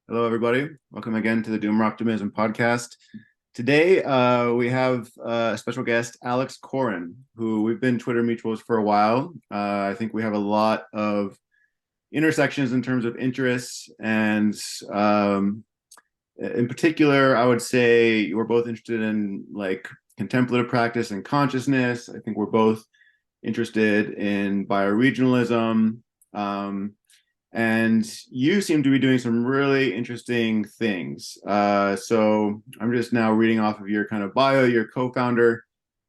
Hello, everybody. Welcome again to the Doomer Optimism podcast. Today, we have a special guest, Alex Corren, who we've been Twitter mutuals for a while. I think we have a lot of intersections in terms of interests, and in particular, I would say we're both interested in like contemplative practice and consciousness. I think we're both interested in bioregionalism. Um, and you seem to be doing some really interesting things. So I'm just now reading off of your kind of bio. You're co-founder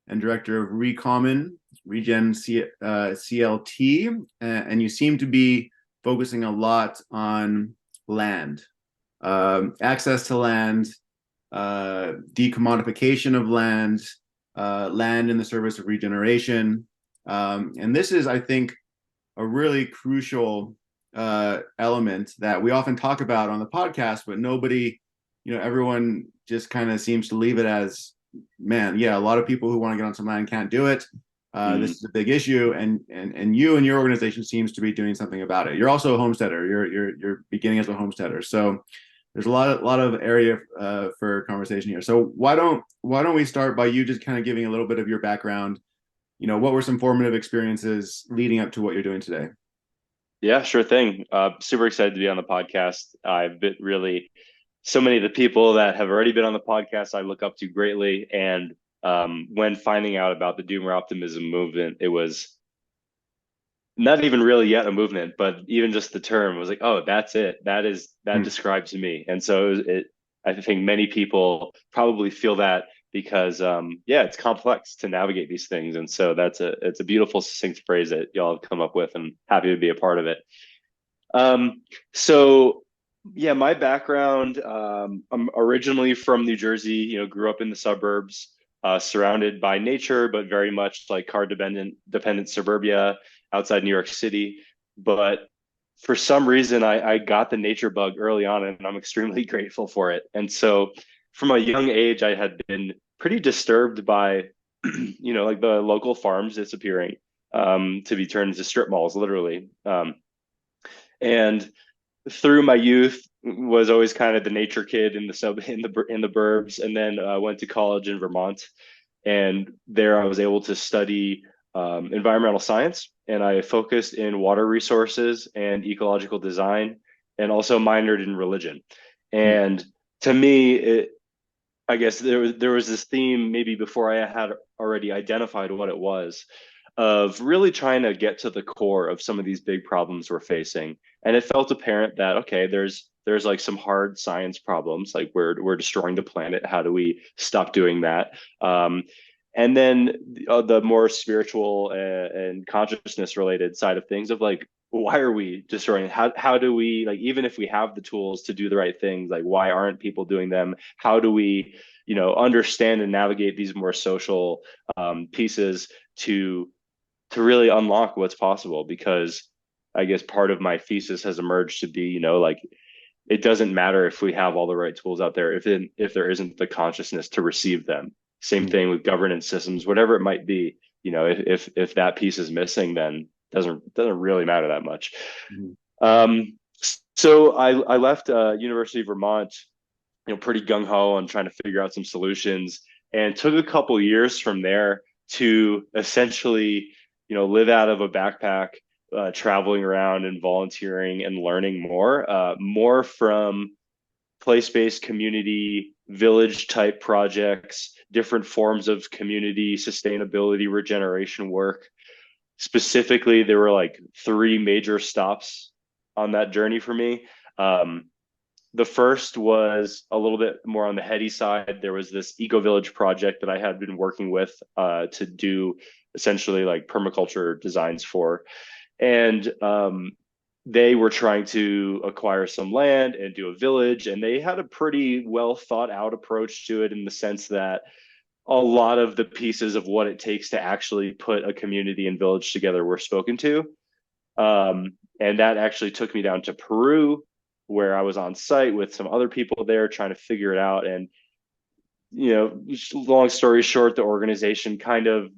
and director of ReCommon, CLT, and you seem to be focusing a lot on land, access to land, decommodification of land, land in the service of regeneration. And this is, I think, a really crucial element that we often talk about on the podcast, but nobody, everyone just kind of seems to leave it as, man, yeah, a lot of people who want to get on some land can't do it. This is a big issue, and you and your organization seems to be doing something about it. You're also a homesteader. You're beginning as a homesteader, so there's a lot of area for conversation here. So why don't we start by you just kind of giving a little bit of your background? What were some formative experiences leading up to what you're doing today? Yeah, sure thing. Super excited to be on the podcast. I've been really so many of the people that have already been on the podcast I look up to greatly. And when finding out about the Doomer Optimism movement, it was not even really yet a movement, but even just the term was like, oh, that's it. That Hmm. describes me. And so I think many people probably feel that because yeah, it's complex to navigate these things. And so it's a beautiful, succinct phrase that y'all have come up with, and happy to be a part of it. Um, so yeah, my background, I'm originally from New Jersey, grew up in the suburbs, surrounded by nature, but very much like car dependent suburbia outside New York City. But for some reason, I got the nature bug early on, and I'm extremely grateful for it. And so from a young age, I had been pretty disturbed by, like the local farms disappearing, to be turned into strip malls, literally. And through my youth was always kind of the nature kid in the burbs, and then went to college in Vermont, and there I was able to study environmental science, and I focused in water resources and ecological design, and also minored in religion. Hmm. And to me, I guess there was this theme maybe before I had already identified what it was, of really trying to get to the core of some of these big problems we're facing. And it felt apparent that okay, there's like some hard science problems, like we're destroying the planet. How do we stop doing that? And then the more spiritual and consciousness related side of things, of like, why are we destroying? How do we, like, even if we have the tools to do the right things, like why aren't people doing them? How do we, understand and navigate these more social pieces to really unlock what's possible? Because I guess part of my thesis has emerged to be, like, it doesn't matter if we have all the right tools out there if there isn't the consciousness to receive them. Same Hmm. thing with governance systems, whatever it might be. If that piece is missing, then doesn't really matter that much. Hmm. Um, so I left University of Vermont, pretty gung ho on trying to figure out some solutions, and took a couple years from there to essentially, live out of a backpack, traveling around and volunteering and learning more from place-based community village type projects, different forms of community sustainability regeneration work. Specifically, there were like three major stops on that journey for me. The first was a little bit more on the heady side. There was this eco village project that I had been working with, to do essentially like permaculture designs for. And they were trying to acquire some land and do a village. And they had a pretty well thought out approach to it, in the sense that a lot of the pieces of what it takes to actually put a community and village together were spoken to. And that actually took me down to Peru, where I was on site with some other people there trying to figure it out. And, long story short, the organization kind of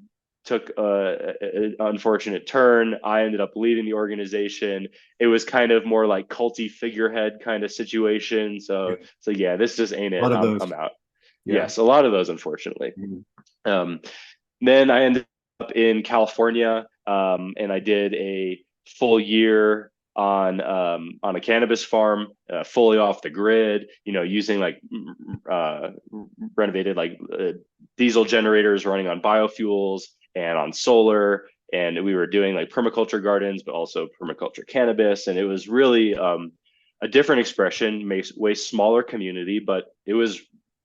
took an unfortunate turn. I ended up leaving the organization. It was kind of more like culty figurehead kind of situation. Yeah. So yeah, this just ain't A it. lot of those. I'm out. Yeah. Yes, a lot of those, unfortunately. Mhm. Um, then I ended up in California, and I did a full year on a cannabis farm, fully off the grid. You know, using like renovated diesel generators running on biofuels and on solar. And we were doing like permaculture gardens, but also permaculture cannabis. And it was really a different expression, way smaller community, but it was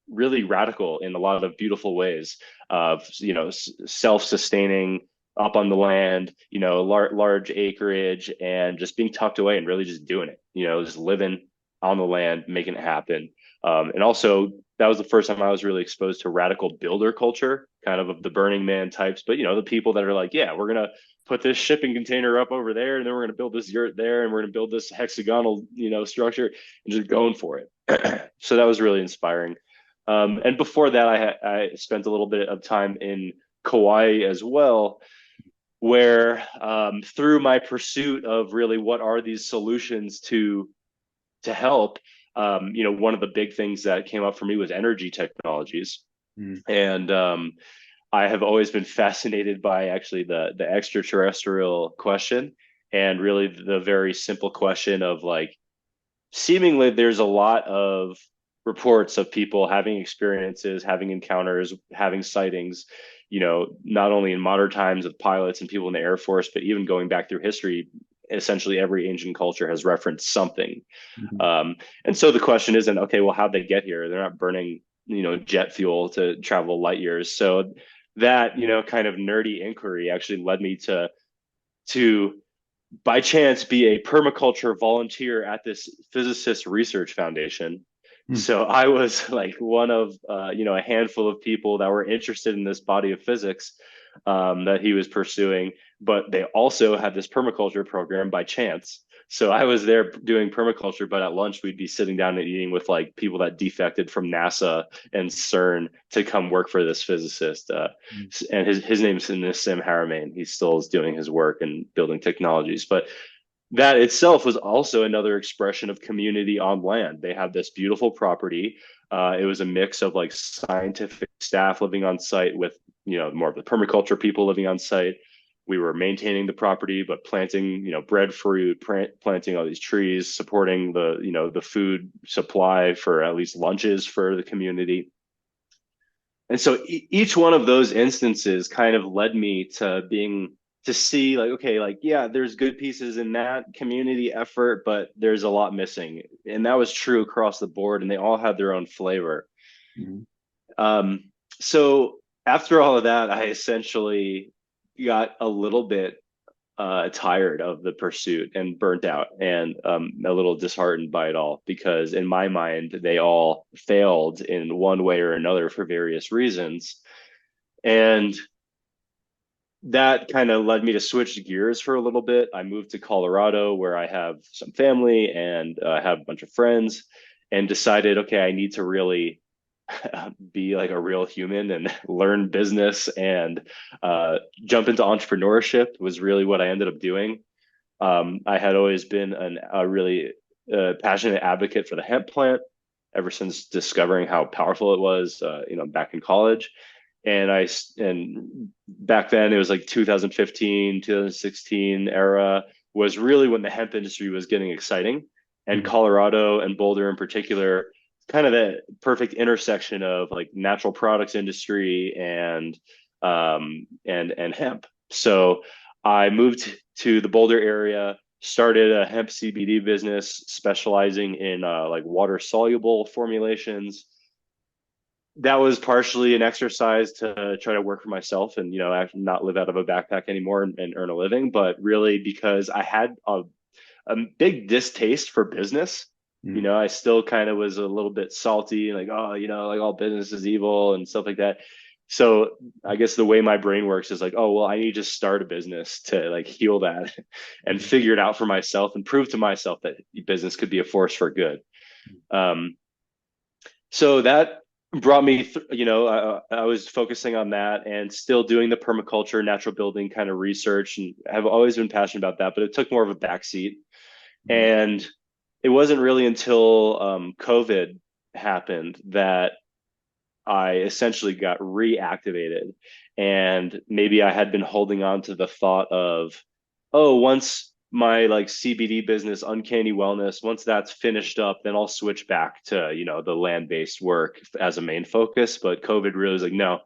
really radical in a lot of beautiful ways of, you know, self-sustaining up on the land, you know, large acreage, and just being tucked away and really just doing it, you know, just living on the land, making it happen. And also, that was the first time I was really exposed to radical builder culture, kind of the Burning Man types. But, you know, the people that are like, yeah, we're going to put this shipping container up over there, and then we're going to build this yurt there, and we're going to build this hexagonal, you know, structure, and just going for it. So that was really inspiring. And before that, I spent a little bit of time in Kauai as well, where through my pursuit of really what are these solutions to help, you know, one of the big things that came up for me was energy technologies. Mhm. And I have always been fascinated by actually the extraterrestrial question, and really the very simple question of like, seemingly there's a lot of reports of people having experiences, having encounters, having sightings, you know, not only in modern times of pilots and people in the Air Force, but even going back through history. Essentially, every ancient culture has referenced something. Mhm. And so the question isn't, okay, well, how'd they get here? They're not burning, you know, jet fuel to travel light years. So that, you know, kind of nerdy inquiry actually led me to by chance be a permaculture volunteer at this physicist research foundation. Mhm. So I was like one of you know, a handful of people that were interested in this body of physics that he was pursuing, but they also had this permaculture program by chance. So I was there doing permaculture, but at lunch we'd be sitting down and eating with like people that defected from NASA and CERN to come work for this physicist. And his name's Nassim Haramein. He still is doing his work and building technologies, but that itself was also another expression of community on land. They had this beautiful property. It was a mix of like scientific staff living on site with, you know, more of the permaculture people living on site. We were maintaining the property, but planting, you know, breadfruit, planting all these trees, supporting the, you know, the food supply for at least lunches for the community. And so each one of those instances kind of led me to being to see like, okay, like, yeah, there's good pieces in that community effort, but there's a lot missing. And that was true across the board, and they all had their own flavor. Mhm. Um, so after all of that, I essentially got a little bit tired of the pursuit and burnt out, and a little disheartened by it all, because in my mind they all failed in one way or another for various reasons. And that kind of led me to switch gears for a little bit. I moved to Colorado, where I have some family and have a bunch of friends, and decided, okay, I need to really be like a real human and learn business and jump into entrepreneurship was really what I ended up doing. I had always been a really passionate advocate for the hemp plant ever since discovering how powerful it was, you know, back in college. And back then it was like 2015, 2016 era was really when the hemp industry was getting exciting. And Mhm. Colorado and Boulder in particular, kind of the perfect intersection of like natural products industry and hemp. So I moved to the Boulder area, started a hemp CBD business specializing in like water soluble formulations. That was partially an exercise to try to work for myself and, you know, actually not live out of a backpack anymore and earn a living, but really because I had a big distaste for business. You Mhm. know, I still kind of was a little bit salty, like, oh, you know, like all business is evil and stuff like that. So I guess the way my brain works is like, oh, well, I need to start a business to like heal that and figure it out for myself and prove to myself that business could be a force for good. Um, so that brought me, I was focusing on that and still doing the permaculture, natural building kind of research, and have always been passionate about that, but it took more of a backseat. Mhm. And it wasn't really until COVID happened that I essentially got reactivated. And maybe I had been holding on to the thought of, oh, once my like CBD business, Uncanny Wellness, once that's finished up, then I'll switch back to, the land-based work as a main focus. But COVID really was like, no,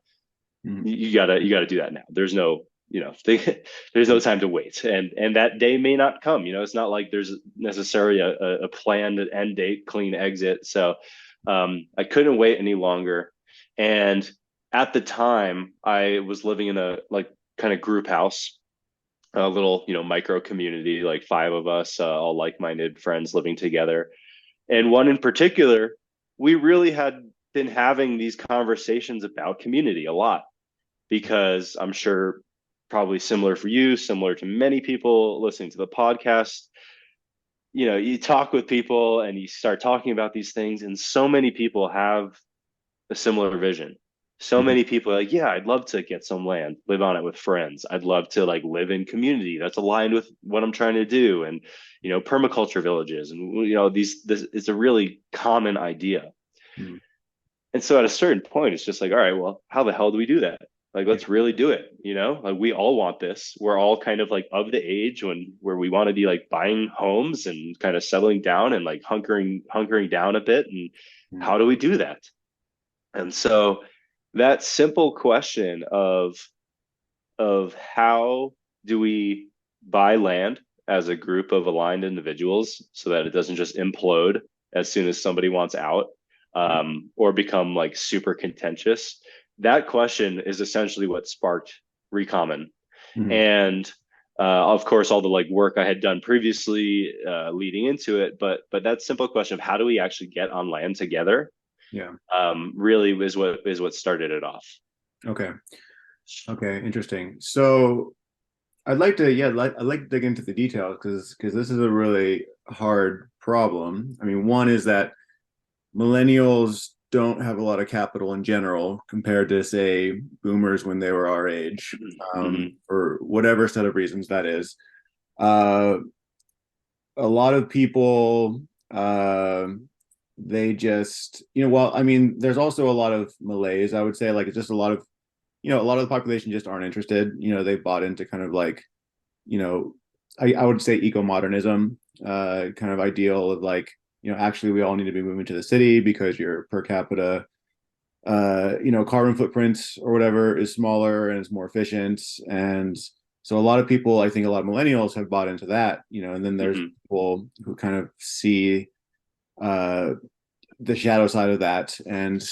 Mhm. you gotta do that now. There's no, there's no time to wait. And that day may not come. It's not like there's necessarily a planned end date, clean exit. So I couldn't wait any longer. And at the time, I was living in a like kind of group house, a little, micro community, like five of us, all like-minded friends living together. And one in particular, we really had been having these conversations about community a lot, because I'm sure probably similar for you, similar to many people listening to the podcast, you talk with people and you start talking about these things, and so many people have a similar vision. So Mhm. many people are like, yeah, I'd love to get some land, live on it with friends. I'd love to like live in community that's aligned with what I'm trying to do. And, permaculture villages, and, this it's a really common idea. Mhm. And so at a certain point, it's just like, all right, well, how the hell do we do that? Like, Yeah. let's really do it. Like we all want this. We're all kind of like of the age where we want to be like buying homes and kind of settling down and like hunkering down a bit. And Mhm. how do we do that? And so that simple question of how do we buy land as a group of aligned individuals so that it doesn't just implode as soon as somebody wants out, or become like super contentious. That question is essentially what sparked ReCommon. Mhm. And of course, all the like work I had done previously leading into it, but that simple question of how do we actually get on land together, Yeah. really is what started it off. Okay. Okay. Interesting. So I'd like to, yeah, I'd like to dig into the details because this is a really hard problem. I mean, one is that millennials don't have a lot of capital in general compared to, say, boomers when they were our age, Mm-hmm. for whatever set of reasons that is. Uh, a lot of people, uh, they just, well, I mean, there's also a lot of malaise, I would say. Like, it's just a lot of, a lot of the population just aren't interested. They bought into kind of like, you know, I would say eco-modernism, kind of ideal of like, actually we all need to be moving to the city because your per capita, carbon footprints or whatever is smaller and it's more efficient. And so a lot of people, I think a lot of millennials have bought into that, and then there's Mm-hmm. people who kind of see uh, the shadow side of that and,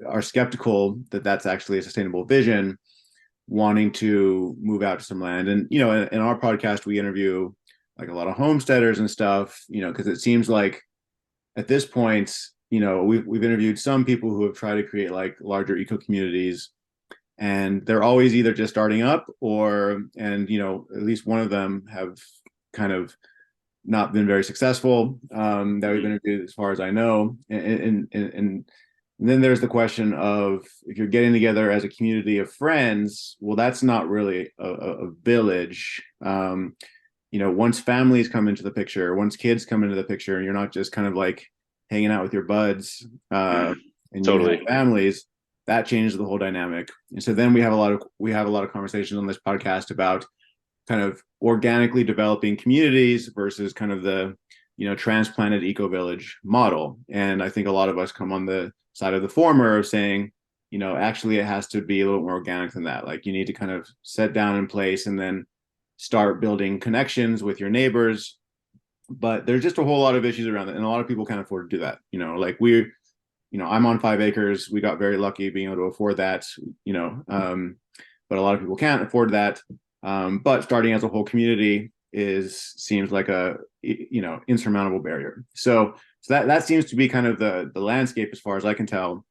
are skeptical that that's actually a sustainable vision, wanting to move out to some land. And, in our podcast, we interview like a lot of homesteaders and stuff, because it seems like at this point, we've interviewed some people who have tried to create like larger eco communities, and they're always either just starting up or, and at least one of them have kind of not been very successful, that we've Mm-hmm. interviewed as far as I know. And then there's the question of, if you're getting together as a community of friends, well, that's not really a village. Once families come into the picture, once kids come into the picture, and you're not just kind of like hanging out with your buds, Mm-hmm. and you have Totally. families, that changes the whole dynamic. And so then we have a lot of conversations on this podcast about kind of organically developing communities versus kind of the, transplanted eco village model. And I think a lot of us come on the side of the former, of saying, actually it has to be a little more organic than that. Like, you need to kind of set down in place and then start building connections with your neighbors. But there's just a whole lot of issues around it, and a lot of people can't afford to do that. Like I'm on 5 acres. We got very lucky being able to afford that. But a lot of people can't afford that. But starting as a whole community seems like a, insurmountable barrier. So that seems to be kind of the landscape as far as I can tell.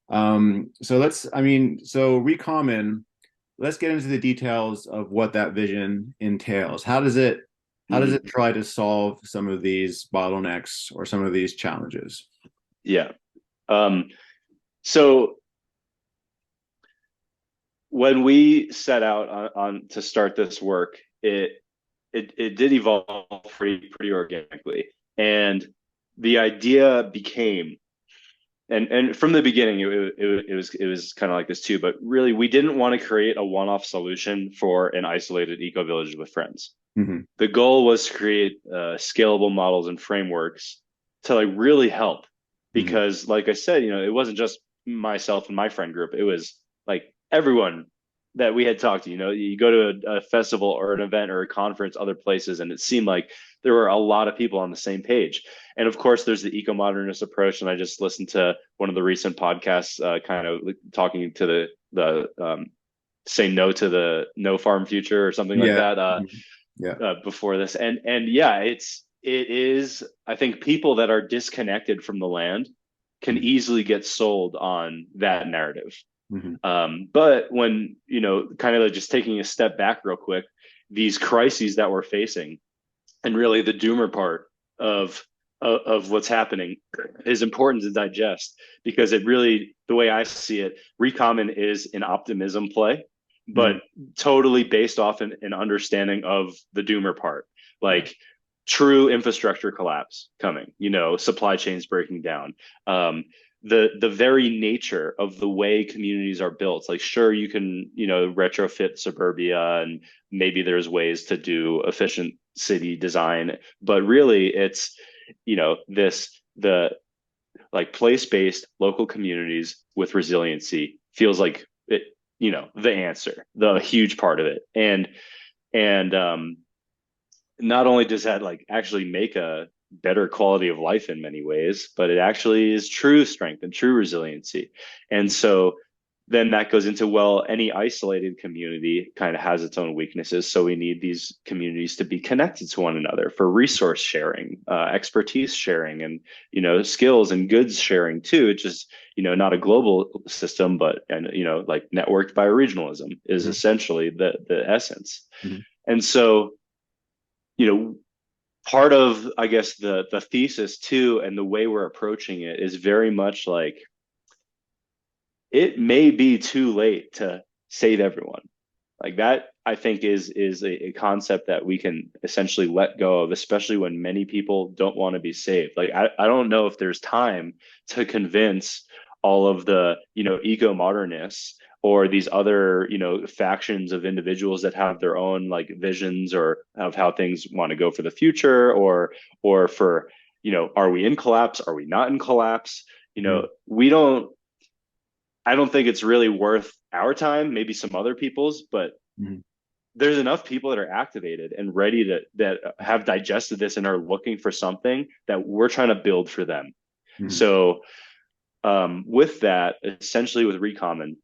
So ReCommon, let's get into the details of what that vision entails. How does it Mm-hmm. try to solve some of these bottlenecks or some of these challenges? Yeah. Um, So when we set out on to start this work, it did evolve pretty organically, and the idea became, and from the beginning it was kind of like this too, but really we didn't want to create a one-off solution for an isolated eco village with friends. Mm-hmm. The goal was to create scalable models and frameworks to like really help, Mm-hmm. because like I said, it wasn't just myself and my friend group, it was like everyone that we had talked to. You go to a festival or an event or a conference other places, and it seemed like there were a lot of people on the same page. And of course there's the eco-modernist approach, and I just listened to one of the recent podcasts, kind of talking to the say no to the no farm future or something like Yeah. that, Mhm. Yeah. before this. And yeah, it is, I think people that are disconnected from the land can Mm-hmm. easily get sold on that narrative. Mm-hmm. But when, kind of like just taking a step back real quick, these crises that we're facing, and really the doomer part of of what's happening, is important to digest, because it really, the way I see it, ReCommon is an optimism play, but Mm-hmm. totally based off an understanding of the doomer part, Yeah. like true infrastructure collapse coming, supply chains breaking down, the very nature of the way communities are built. Like, sure, you can, retrofit suburbia, and maybe there's ways to do efficient city design, but really it's, this the like place-based local communities with resiliency feels like it, the answer, the huge part of it. And not only does that like actually make a better quality of life in many ways, but it actually is true strength and true resiliency. And so then that goes into, well, any isolated community kind of has its own weaknesses. So we need these communities to be connected to one another for resource sharing, expertise sharing, and, skills and goods sharing too. It's just, not a global system, but, and, like networked bioregionalism is Mm-hmm. essentially the essence. Mm-hmm. And so, you know, part of, I guess, the thesis too, and the way we're approaching it is very much like, it may be too late to save everyone. Like that, I think is a concept that we can essentially let go of, especially when many people don't want to be saved. Like I don't know if there's time to convince all of the, eco modernists or these other, factions of individuals that have their own like visions or of how things want to go for the future, or for, are we in collapse? Are we not in collapse? We don't, I don't think it's really worth our time, maybe some other people's, but Mm-hmm. there's enough people that are activated and ready to, that have digested this and are looking for something that we're trying to build for them. Mm-hmm. So with that, essentially with ReCommon,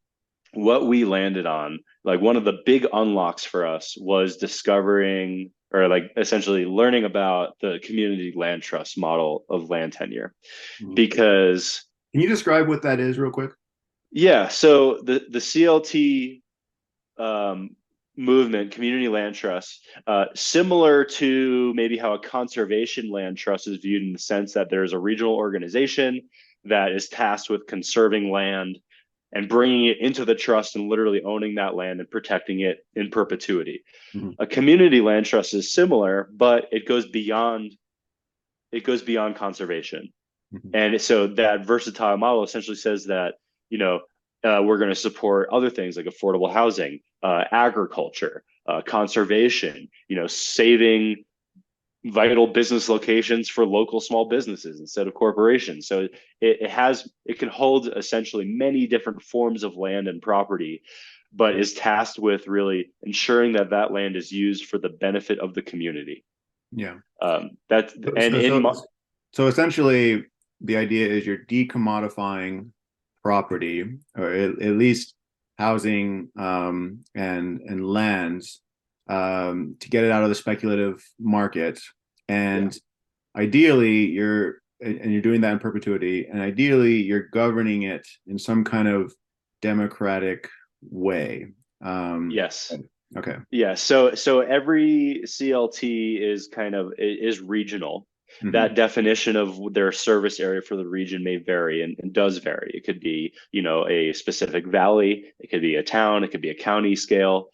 what we landed on, like one of the big unlocks for us was discovering, or like essentially learning about the community land trust model of land tenure. Mm-hmm. Because Can you describe what that is real quick? yeah, so the CLT um, movement, community land trust, similar to maybe how a conservation land trust is viewed, in the sense that there's a regional organization that is tasked with conserving land and bringing it into the trust and literally owning that land and protecting it in perpetuity. Mm-hmm. A community land trust is similar, but it goes beyond conservation. Mm-hmm. And so that versatile model essentially says that, we're going to support other things like affordable housing, agriculture, conservation, saving vital business locations for local small businesses instead of corporations. So it can hold essentially many different forms of land and property, but is tasked with really ensuring that that land is used for the benefit of the community. Yeah. That's So, and so, in so, so essentially, the idea is you're decommodifying property, or at least housing, and lands, to get it out of the speculative market. yeah. And ideally, you're doing that in perpetuity. And ideally, you're governing it in some kind of democratic way. Yes. Okay. Yeah, so every CLT is kind of is regional. That definition of their service area for the region may vary and does vary. It could be, a specific valley, it could be a town, it could be a county scale.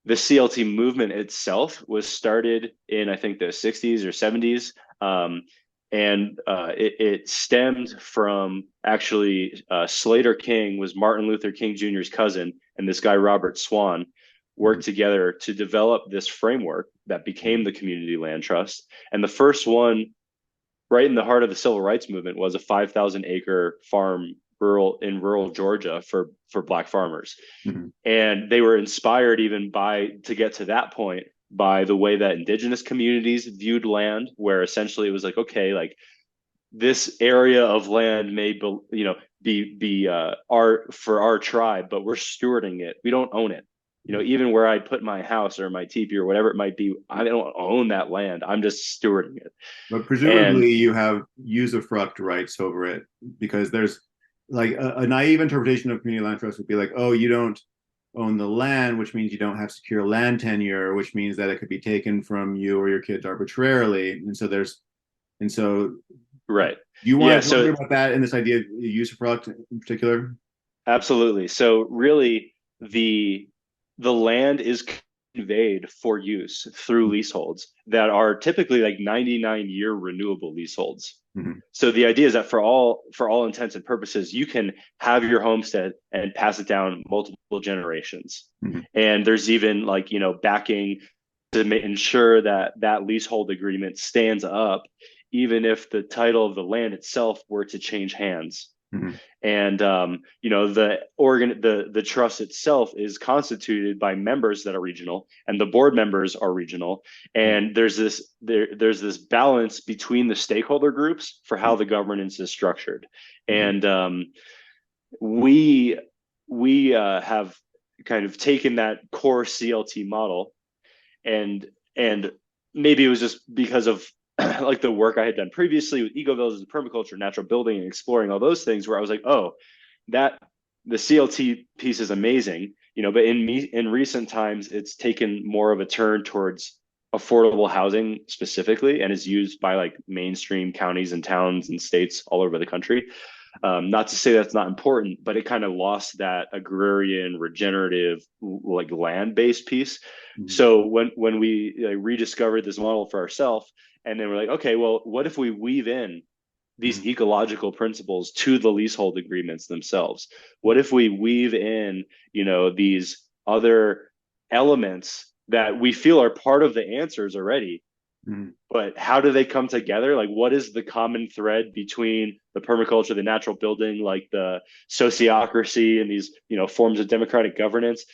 The CLT movement itself was started in, I think, the 60s or 70s. It stemmed from actually Slater King was Martin Luther King Jr.'s cousin, and this guy, Robert Swan, worked together to develop this framework that became the Community Land Trust. And the first one, right in the heart of the civil rights movement, was a 5,000 acre farm in rural Georgia for Black farmers. And they were inspired even to get to that point by the way that indigenous communities viewed land, where essentially it was like, okay, like this area of land may be for our tribe, but we're stewarding it. We don't own it. Even where I put my house or my teepee or whatever it might be, I don't own that land. I'm just stewarding it. But presumably you have usufruct rights over it, because there's like a naive interpretation of community land trust would be like, oh, you don't own the land, which means you don't have secure land tenure, which means that it could be taken from you or your kids arbitrarily. And so right. Do you want to talk about that and this idea of usufruct in particular? Absolutely. So really the land is conveyed for use through leaseholds that are typically like 99-year renewable leaseholds. So the idea is that for all intents and purposes, you can have your homestead and pass it down multiple generations. And there's even backing to ensure that leasehold agreement stands up, even if the title of the land itself were to change hands. And the trust itself is constituted by members that are regional, and the board members are regional. And there's this balance between the stakeholder groups for how the governance is structured. And we have kind of taken that core CLT model, and maybe it was just because of like the work I had done previously with eco-villages, permaculture, natural building, and exploring all those things, where I was like, oh, that the CLT piece is amazing, but in recent times, it's taken more of a turn towards affordable housing specifically, and is used by like mainstream counties and towns and states all over the country. Not to say that's not important, but it kind of lost that agrarian, regenerative, like land-based piece. So when we rediscovered this model for ourselves, and then we're like, okay, well, what if we weave in these ecological principles to the leasehold agreements themselves? What if we weave in, these other elements that we feel are part of the answers already? But how do they come together? Like, what is the common thread between the permaculture, the natural building, like the sociocracy, and these, forms of democratic governance?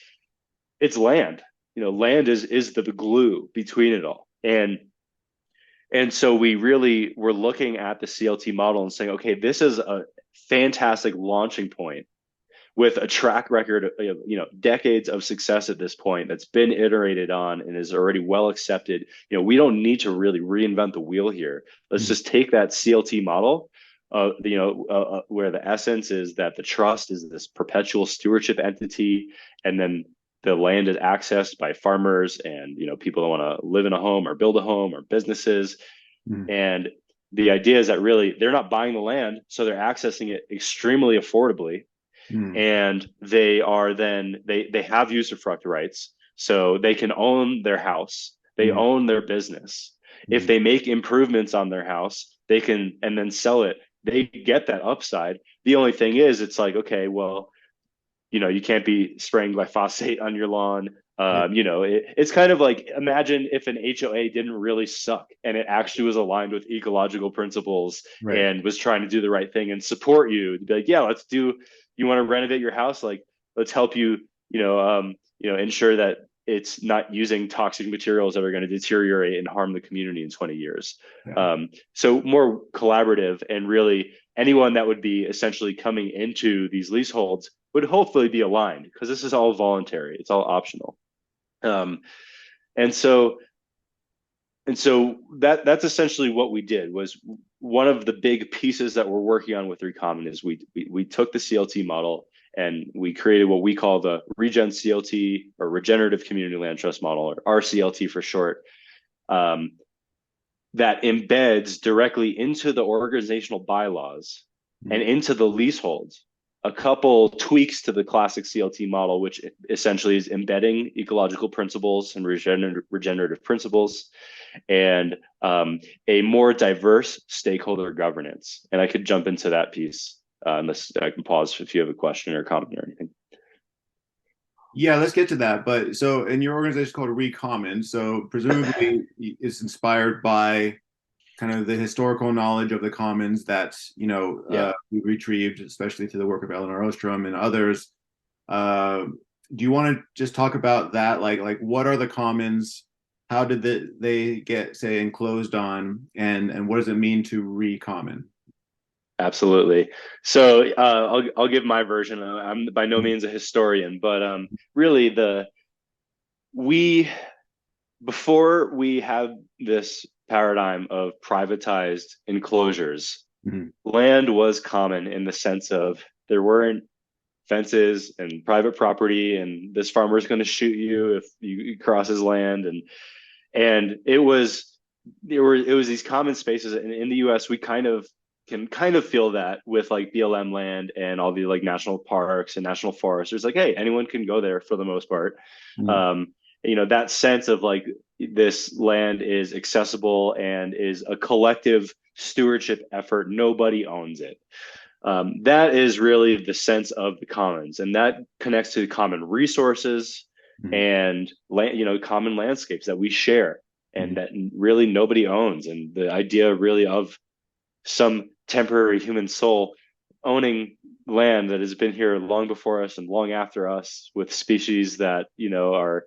It's land. Land is the glue between it all. And so we really were looking at the CLT model and saying, okay, this is a fantastic launching point with a track record of decades of success at this point that's been iterated on and is already well accepted. We don't need to really reinvent the wheel here. Let's just take that CLT model, where the essence is that the trust is this perpetual stewardship entity, and then the land is accessed by farmers and people that want to live in a home or build a home, or businesses. And the idea is that really they're not buying the land, so they're accessing it extremely affordably. And they are then they have usufruct rights, so they can own their house, they own their business. If they make improvements on their house, they can and then sell it. They get that upside. The only thing is, it's like, okay, well, you can't be spraying glyphosate on your lawn. It's kind of like, imagine if an HOA didn't really suck and it actually was aligned with ecological principles, and was trying to do the right thing and support you. To be like, yeah, you want to renovate your house? Like, let's help you, ensure that it's not using toxic materials that are going to deteriorate and harm the community in 20 years. So more collaborative, and really anyone that would be essentially coming into these leaseholds would hopefully be aligned, because this is all voluntary. It's all optional. And so that's essentially what we did. Was one of the big pieces that we're working on with ReCommon is we took the CLT model and we created what we call the Regen CLT, or Regenerative Community Land Trust model, or RCLT for short. that embeds directly into the organizational bylaws and into the leaseholds a couple tweaks to the classic CLT model, which essentially is embedding ecological principles and regenerative principles, and a more diverse stakeholder governance. And I could jump into that piece unless I can pause if you have a question or comment or anything. Yeah, let's get to that. But so, in your organization called ReCommon, so presumably it's inspired by kind of the historical knowledge of the commons that we retrieved, especially through the work of Eleanor Ostrom and others. Do you want to just talk about that? Like what are the commons? How did they get, say, enclosed on, and what does it mean to ReCommon? Absolutely. So I'll give my version. I'm by no means a historian, but really we before we have this paradigm of privatized enclosures, land was common in the sense of there weren't fences and private property, and this farmer is going to shoot you if you cross his land, and it was these common spaces. And in the U.S., we can feel that with like BLM land and all the like national parks and national forests. It's like, hey, anyone can go there for the most part. That sense of like this land is accessible and is a collective stewardship effort. Nobody owns it. That is really the sense of the commons, and that connects to common resources and common landscapes that we share and that really nobody owns. And the idea really of some temporary human soul owning land that has been here long before us and long after us, with species that are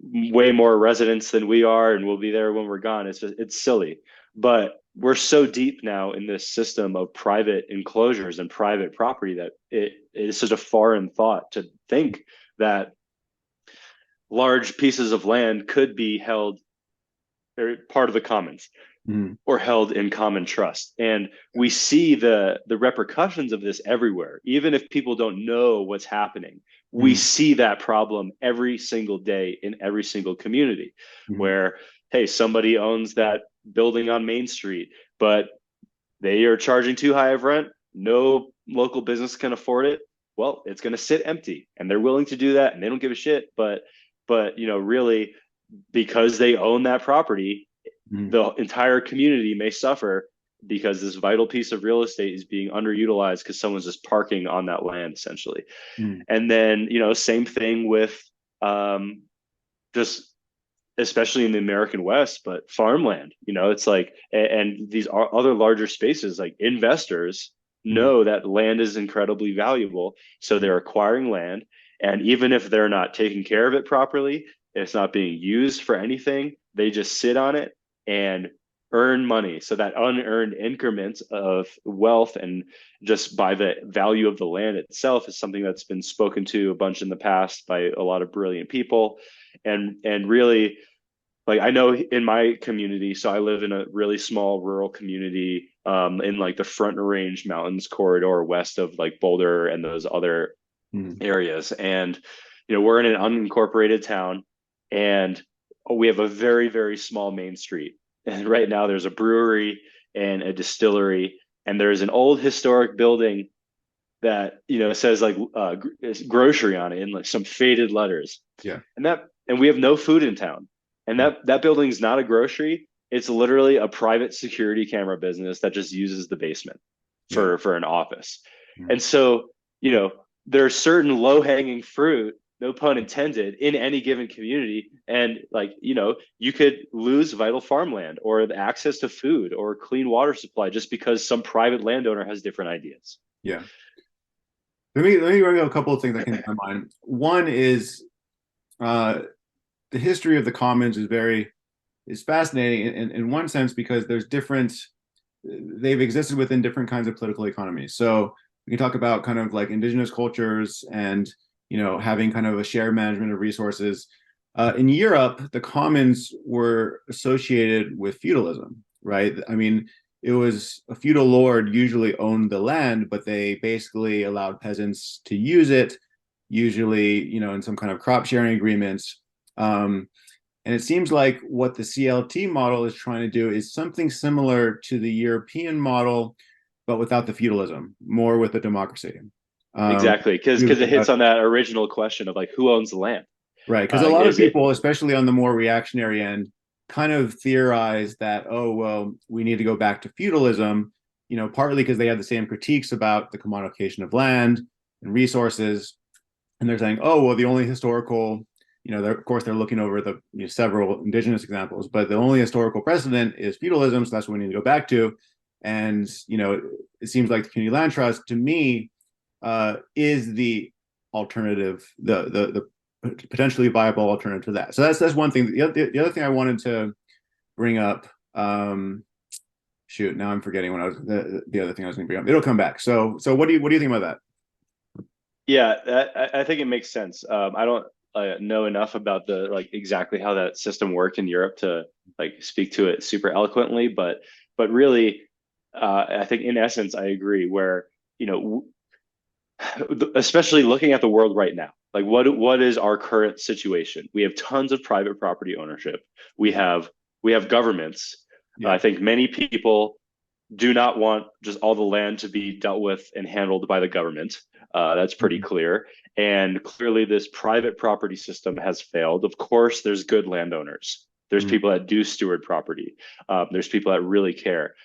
way more residents than we are and will be there when we're gone. It's silly, but we're so deep now in this system of private enclosures and private property that it is such a foreign thought to think that large pieces of land could be held part of the commons or held in common trust. And we see the repercussions of this everywhere. Even if people don't know what's happening, we see that problem every single day in every single community where, hey, somebody owns that building on Main Street, but they are charging too high of rent. No local business can afford it. Well, it's going to sit empty, and they're willing to do that, and they don't give a shit. But really, because they own that property, the entire community may suffer because this vital piece of real estate is being underutilized because someone's just parking on that land, essentially. And then, same thing with just, especially in the American West, but farmland. It's like, and these are other larger spaces, like investors know that land is incredibly valuable, so they're acquiring land, and even if they're not taking care of it properly, it's not being used for anything, they just sit on it and earn money. So that unearned increment of wealth, and just by the value of the land itself, is something that's been spoken to a bunch in the past by a lot of brilliant people. And really, like, I know in my community, so I live in a really small rural community in like the Front Range Mountains corridor west of like Boulder and those other areas. And, we're in an unincorporated town, and we have a very, very small main street. And right now there's a brewery and a distillery, and there's an old historic building that, says like grocery on it in like some faded letters. Yeah. And we have no food in town. And that building's not a grocery. It's literally a private security camera business that just uses the basement for an office. And so, there's certain low-hanging fruit, no pun intended, in any given community. And like, you could lose vital farmland or the access to food or clean water supply just because some private landowner has different ideas. Yeah. Let me bring up a couple of things that came to my mind. One is the history of the commons is fascinating in one sense, because they've existed within different kinds of political economies. So we can talk about kind of like indigenous cultures and having kind of a shared management of resources. In Europe, the commons were associated with feudalism, right? I mean, it was a feudal lord usually owned the land, but they basically allowed peasants to use it, usually, in some kind of crop sharing agreements. And it seems like what the CLT model is trying to do is something similar to the European model, but without the feudalism, more with the democracy. Um, Exactly, because it hits on that original question of like who owns the land. right. Because a lot of Is it people, especially on the more reactionary end, kind of theorize that, oh, well, we need to go back to feudalism, partly because they have the same critiques about the commodification of land and resources. And they're saying, oh, well, the only historical, of course, they're looking over the several indigenous examples, but the only historical precedent is feudalism. So that's what we need to go back to. And, it seems like the community land trust to me is the alternative, the potentially viable alternative to that. So that's one thing. The other thing I wanted to bring up, shoot, now I'm forgetting when I was the other thing I was going to bring up. It'll come back. So what do you think about that? Yeah, I think it makes sense. I don't know enough about the like exactly how that system worked in Europe to like speak to it super eloquently, but really, I think in essence, I agree. Where you know, especially looking at the world right now, like what is our current situation? We have tons of private property ownership. We have governments. Yeah. I think many people do not want just all the land to be dealt with and handled by the government. That's pretty Mhm. clear. And clearly, this private property system has failed. Of course, there's good landowners. There's Mhm. people that do steward property. There's people that really care,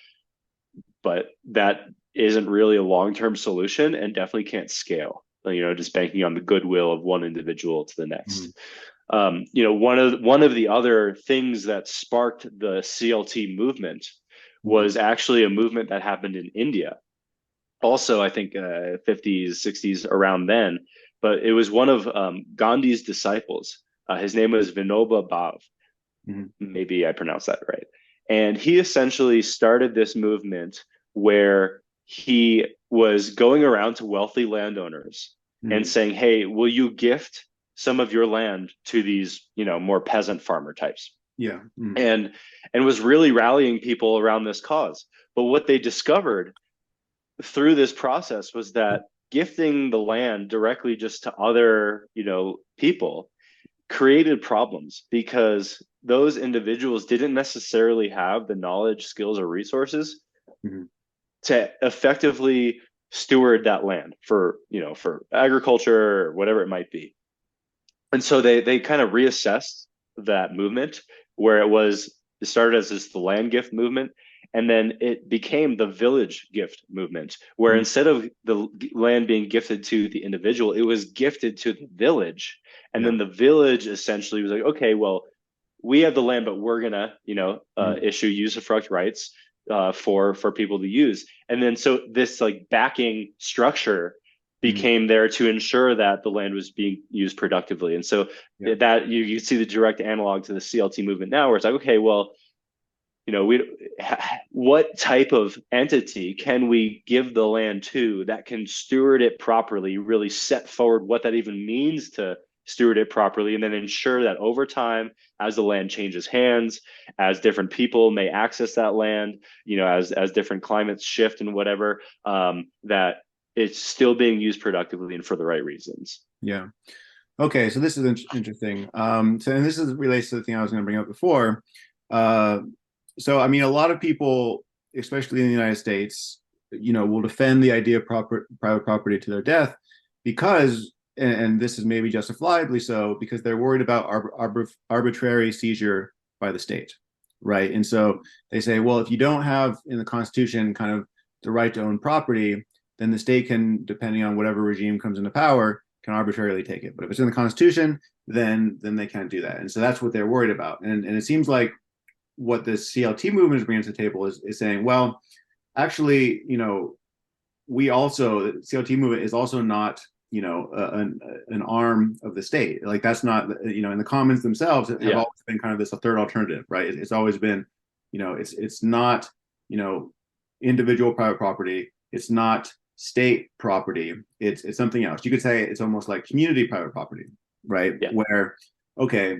but that isn't really a long-term solution and definitely can't scale. Just banking on the goodwill of one individual to the Mhm. next. One of the other things that sparked the CLT movement Mhm. was actually a movement that happened in India. Also, I think 50s, 60s, around then. But it was one of Gandhi's disciples. His name was Vinoba Bhav. Mhm. Maybe I pronounced that right. And he essentially started this movement where he was going around to wealthy landowners and Mhm. saying, "Hey, will you gift some of your land to these, more peasant farmer types?" Yeah. Mhm. And was really rallying people around this cause. But what they discovered through this process was that gifting the land directly just to other, people created problems because those individuals didn't necessarily have the knowledge, skills, or resources Mhm. to effectively steward that land for agriculture or whatever it might be. And so they kind of reassessed that movement where it started as the land gift movement, and then it became the village gift movement, where Mhm. instead of the land being gifted to the individual, it was gifted to the village. And Yeah. then the village essentially was like, okay, well, we have the land, but we're gonna, Mhm. issue usufruct rights for people to use. And then so this like backing structure Mhm. became there to ensure that the land was being used productively. And so Yeah. that you see the direct analog to the CLT movement now, where it's like, okay, well, we what type of entity can we give the land to that can steward it properly, really set forward what that even means to steward it properly, and then ensure that over time, as the land changes hands, as different people may access that land, as different climates shift and whatever, that it's still being used productively and for the right reasons. Yeah. Okay. So this is interesting. And this is relates to the thing I was going to bring up before. Uh, so I mean, a lot of people, especially in the United States, will defend the idea of private property to their death because, and this is maybe justifiably so, because they're worried about arbitrary seizure by the state, right? And so they say, well, if you don't have in the Constitution kind of the right to own property, then the state can, depending on whatever regime comes into power, can arbitrarily take it. But if it's in the Constitution, then they can't do that. And so that's what they're worried about. And it seems like what this CLT movement is bringing to the table is saying, well, actually, we also the CLT movement is also not an arm of the state. Like that's not and the commons themselves have Yeah, always been kind of this third alternative, right? It's always been it's not you know individual private property. It's not state property. It's something else. You could say it's almost like community private property, right? yeah, Where okay,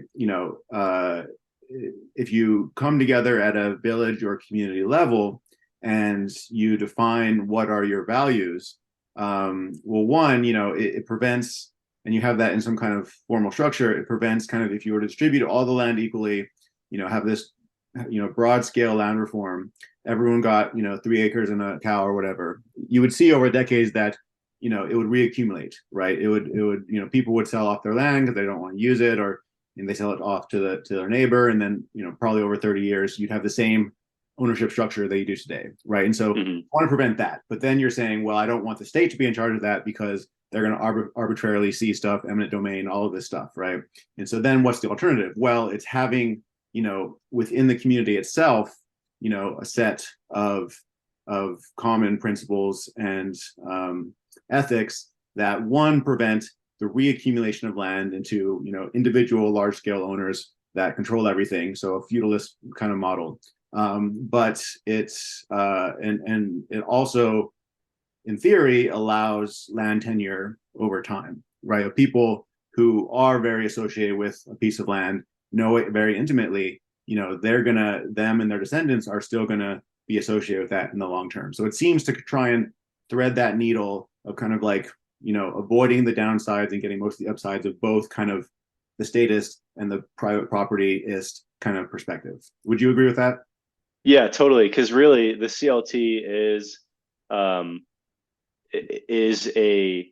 if you come together at a village or community level and you define what are your values, well, one, it prevents and you have that in some kind of formal structure, it prevents kind of, if you were to distribute all the land equally, have this, broad scale land reform, everyone got, 3 acres and a cow or whatever, you would see over decades that, it would reaccumulate, right? It would, people would sell off their land because they don't want to use it, or and they sell it off to their neighbor, and then probably over 30 years you'd have the same ownership structure that you do today, right? And so I want to prevent that, but then you're saying, well, I don't want the state to be in charge of that because they're going to arbitrarily seize stuff, eminent domain, all of this stuff, right? And so then what's the alternative? Well, it's having within the community itself, a set of common principles and ethics that, one, prevent the reaccumulation of land into individual large scale owners that control everything, so a feudalist kind of model, but it's and it also in theory allows land tenure over time, right? Of people who are very associated with a piece of land, know it very intimately, them and their descendants are still gonna be associated with that in the long term. So it seems to try and thread that needle of kind of like, avoiding the downsides and getting most of the upsides of both kind of the statist and the private propertyist kind of perspective. Would you agree with that? Yeah, totally. Because really, the CLT um, is a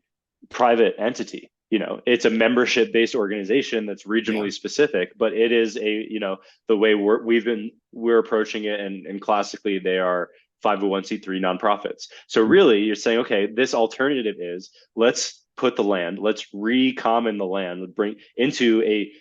private entity. It's a membership-based organization that's Yeah. regionally specific, but it is the way we're approaching it, and classically they are 501(c)(3) nonprofits. So really, you're saying, okay, this alternative is, let's put the land, let's ReCommon the land, bring into a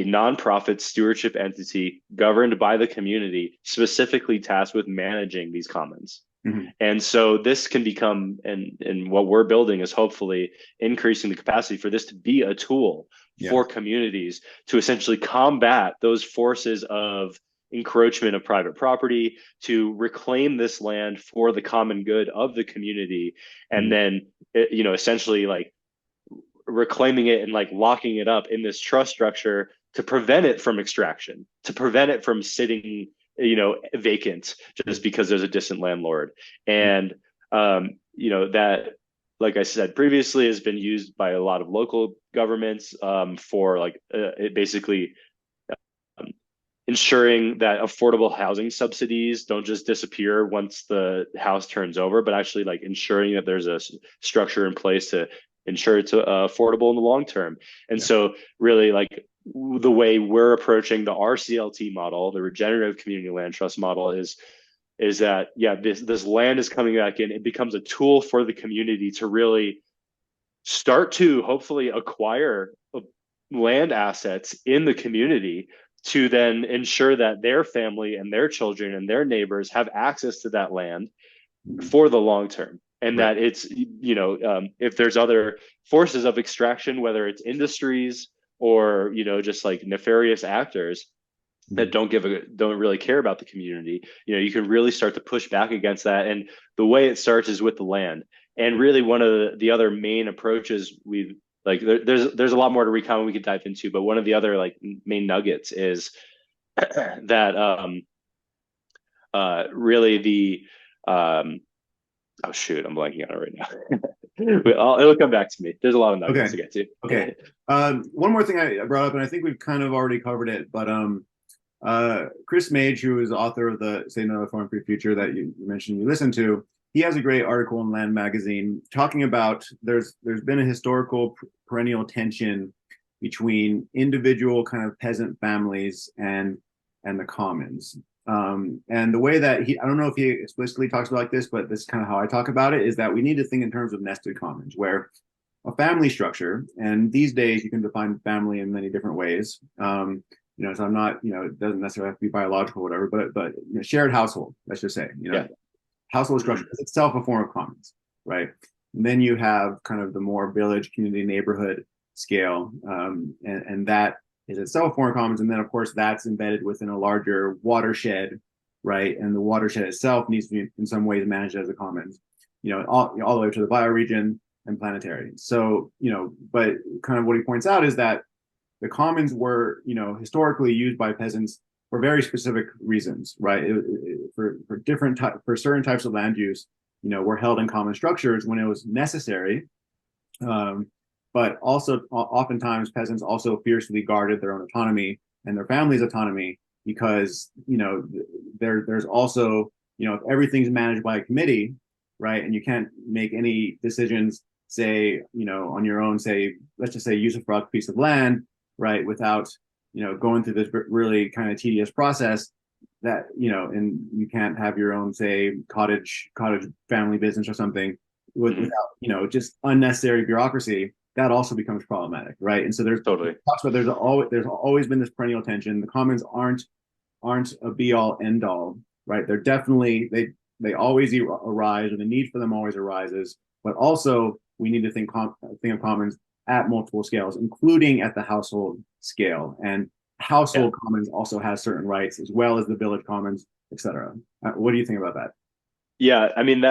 nonprofit stewardship entity governed by the community, specifically tasked with managing these commons. Mm-hmm. And so this can become, and what we're building is hopefully increasing the capacity for this to be a tool Yeah. for communities to essentially combat those forces of encroachment of private property, to reclaim this land for the common good of the community, and then essentially like reclaiming it and like locking it up in this trust structure to prevent it from extraction, to prevent it from sitting vacant just because there's a distant landlord. And that, like I said previously, has been used by a lot of local governments for like it basically ensuring that affordable housing subsidies don't just disappear once the house turns over, but actually like ensuring that there's a structure in place to ensure it's affordable in the long term. And so really like the way we're approaching the RCLT model, the regenerative community land trust model, is that, yeah, this land is coming back in. It becomes a tool for the community to really start to hopefully acquire land assets in the community, to then ensure that their family and their children and their neighbors have access to that land for the long term. And that it's, if there's other forces of extraction, whether it's industries or, just like nefarious actors that don't really care about the community, you can really start to push back against that. And the way it starts is with the land. And really one of the other main approaches we've, like there's a lot more to ReCommon we could dive into, but one of the other like main nuggets is that really the oh shoot, I'm blanking on it right now. It'll come back to me. There's a lot of nuggets to get to. Okay. One more thing I brought up, and I think we've kind of already covered it, but Chris Mage, who is the author of the Say No to Farm Free Future that you mentioned you listened to, he has a great article in Land Magazine talking about there's been a historical perennial tension between individual kind of peasant families and the commons. And the way that I don't know if he explicitly talks about like this, but this is kind of how I talk about it, is that we need to think in terms of nested commons, where a family structure, and these days you can define family in many different ways. So I'm not, it doesn't necessarily have to be biological or whatever, but shared household, let's just say, household structure is itself a form of commons, right? And then you have kind of the more village, community, neighborhood scale, and that is itself a form of commons. And then, of course, that's embedded within a larger watershed, right? And the watershed itself needs to be, in some ways, managed as a commons, all the way to the bioregion and planetary. So, but kind of what he points out is that the commons were, historically used by peasants for very specific reasons, right? For certain types of land use, were held in common structures when it was necessary, but also oftentimes peasants also fiercely guarded their own autonomy and their family's autonomy because there's also if everything's managed by a committee, right, and you can't make any decisions, say on your own, say let's just say use a broad piece of land, right, without going through this really kind of tedious process that and you can't have your own, say, cottage family business or something without just unnecessary bureaucracy. That also becomes problematic, right? And so there's Totally. talks about there's always been this perennial tension. The commons aren't a be all end all, right? They're definitely they always arise, or the need for them always arises. But also we need to think of commons at multiple scales, including at the household scale. And Yeah. household commons also has certain rights as well as the village commons, etc. What do you think about that? Yeah, I mean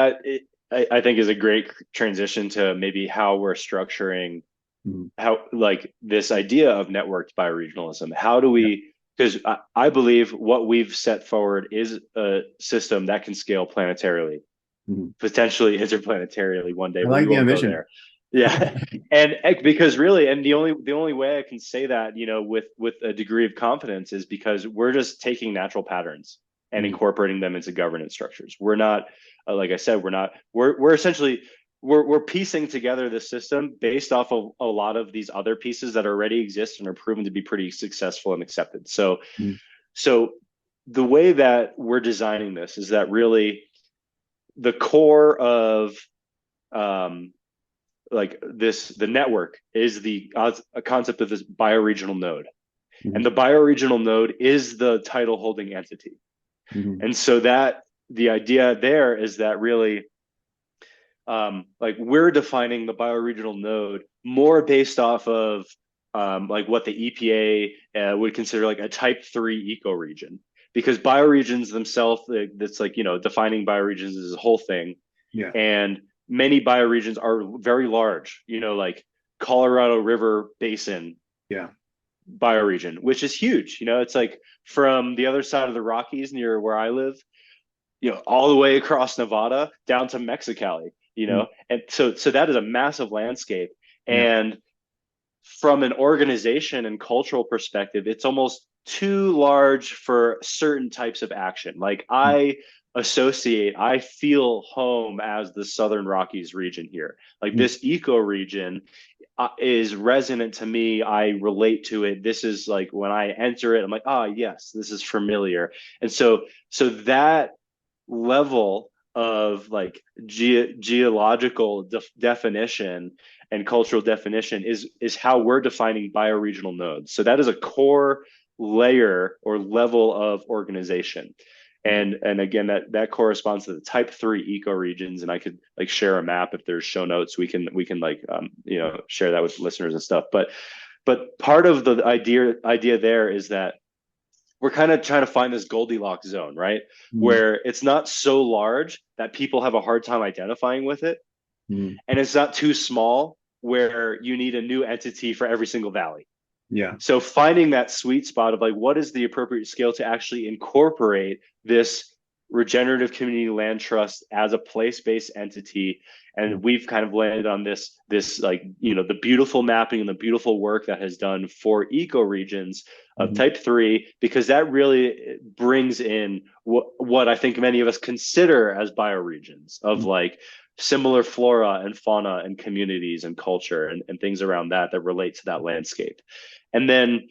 I think is a great transition to maybe how we're structuring Mm-hmm. how like this idea of networked bioregionalism. How do Yeah. we, because I believe what we've set forward is a system that can scale planetarily, Mm-hmm. potentially interplanetarily one day. I We like the won't go ambition. there. Yeah. And because really, and the only way I can say that, with a degree of confidence is because we're just taking natural patterns and Mm-hmm. incorporating them into governance structures. We're not, like I said, we're essentially we're piecing together the system based off of a lot of these other pieces that already exist and are proven to be pretty successful and accepted. So the way that we're designing this is that really the core of um, the network is the a concept of this bioregional node, Mm-hmm. and the bioregional node is the title holding entity. Mm-hmm. And so that the idea there is that really, like we're defining the bioregional node more based off of like what the EPA would consider like a type 3 ecoregion, because bioregions themselves, that's like, defining bioregions is a whole thing. Yeah. And many bioregions are very large, like Colorado River Basin Yeah. bioregion, which is huge. It's like from the other side of the Rockies near where I live, all the way across Nevada down to Mexicali, Mm-hmm. and so that is a massive landscape. Yeah. And from an organization and cultural perspective, it's almost too large for certain types of action. Like I feel home as the Southern Rockies region here. Like Mm-hmm. this eco region is resonant to me. I relate to it. This is like when I enter it, I'm like, ah, yes, this is familiar. And so that level of like geological definition and cultural definition is how we're defining bioregional nodes. So that is a core layer or level of organization. And again, that corresponds to the type 3 ecoregions. And I could like share a map if there's show notes. We can like share that with listeners and stuff. But part of the idea there is that we're kind of trying to find this Goldilocks zone, right? Mm-hmm. Where it's not so large that people have a hard time identifying with it, Mm-hmm. and it's not too small where you need a new entity for every single valley. Yeah. So finding that sweet spot of like what is the appropriate scale to actually incorporate this regenerative community land trust as a place-based entity. And we've kind of landed on this like the beautiful mapping and the beautiful work that has done for ecoregions of Mm-hmm. type 3, because that really brings in what I think many of us consider as bioregions of like similar flora and fauna and communities and culture and things around that relate to that landscape. And then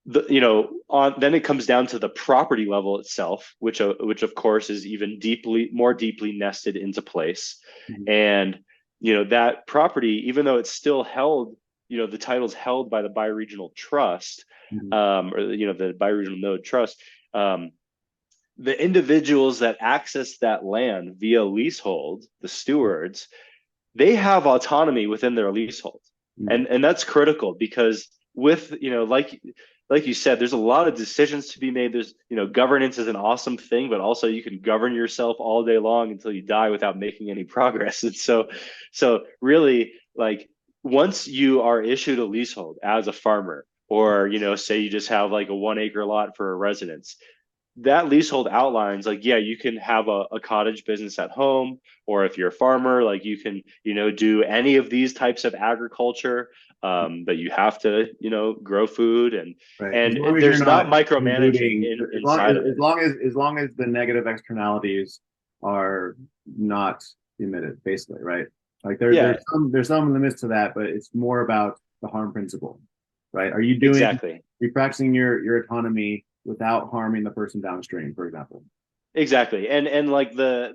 then it comes down to the property level itself, which of course is even more deeply nested into place. Mm-hmm. And that property, even though it's still held, the title's held by the bioregional trust, Mm-hmm. or the bioregional node trust. The individuals that access that land via leasehold, the stewards, they have autonomy within their leasehold. Mm-hmm. And that's critical because with, like you said, there's a lot of decisions to be made. There's, governance is an awesome thing, but also you can govern yourself all day long until you die without making any progress. And so really, like, once you are issued a leasehold as a farmer, or, say you just have like a 1 acre lot for a residence, that leasehold outlines like, yeah, you can have a cottage business at home, or if you're a farmer, like you can, do any of these types of agriculture, but you have to, grow food, and Right. As and long as you're there's not not micromanaging polluting, inside of it. as long as the negative externalities are not emitted, basically, right? Like Yeah, there's some limits to that, but it's more about the harm principle, right? exactly. Are you practicing your autonomy without harming the person downstream, for example? Exactly. And like the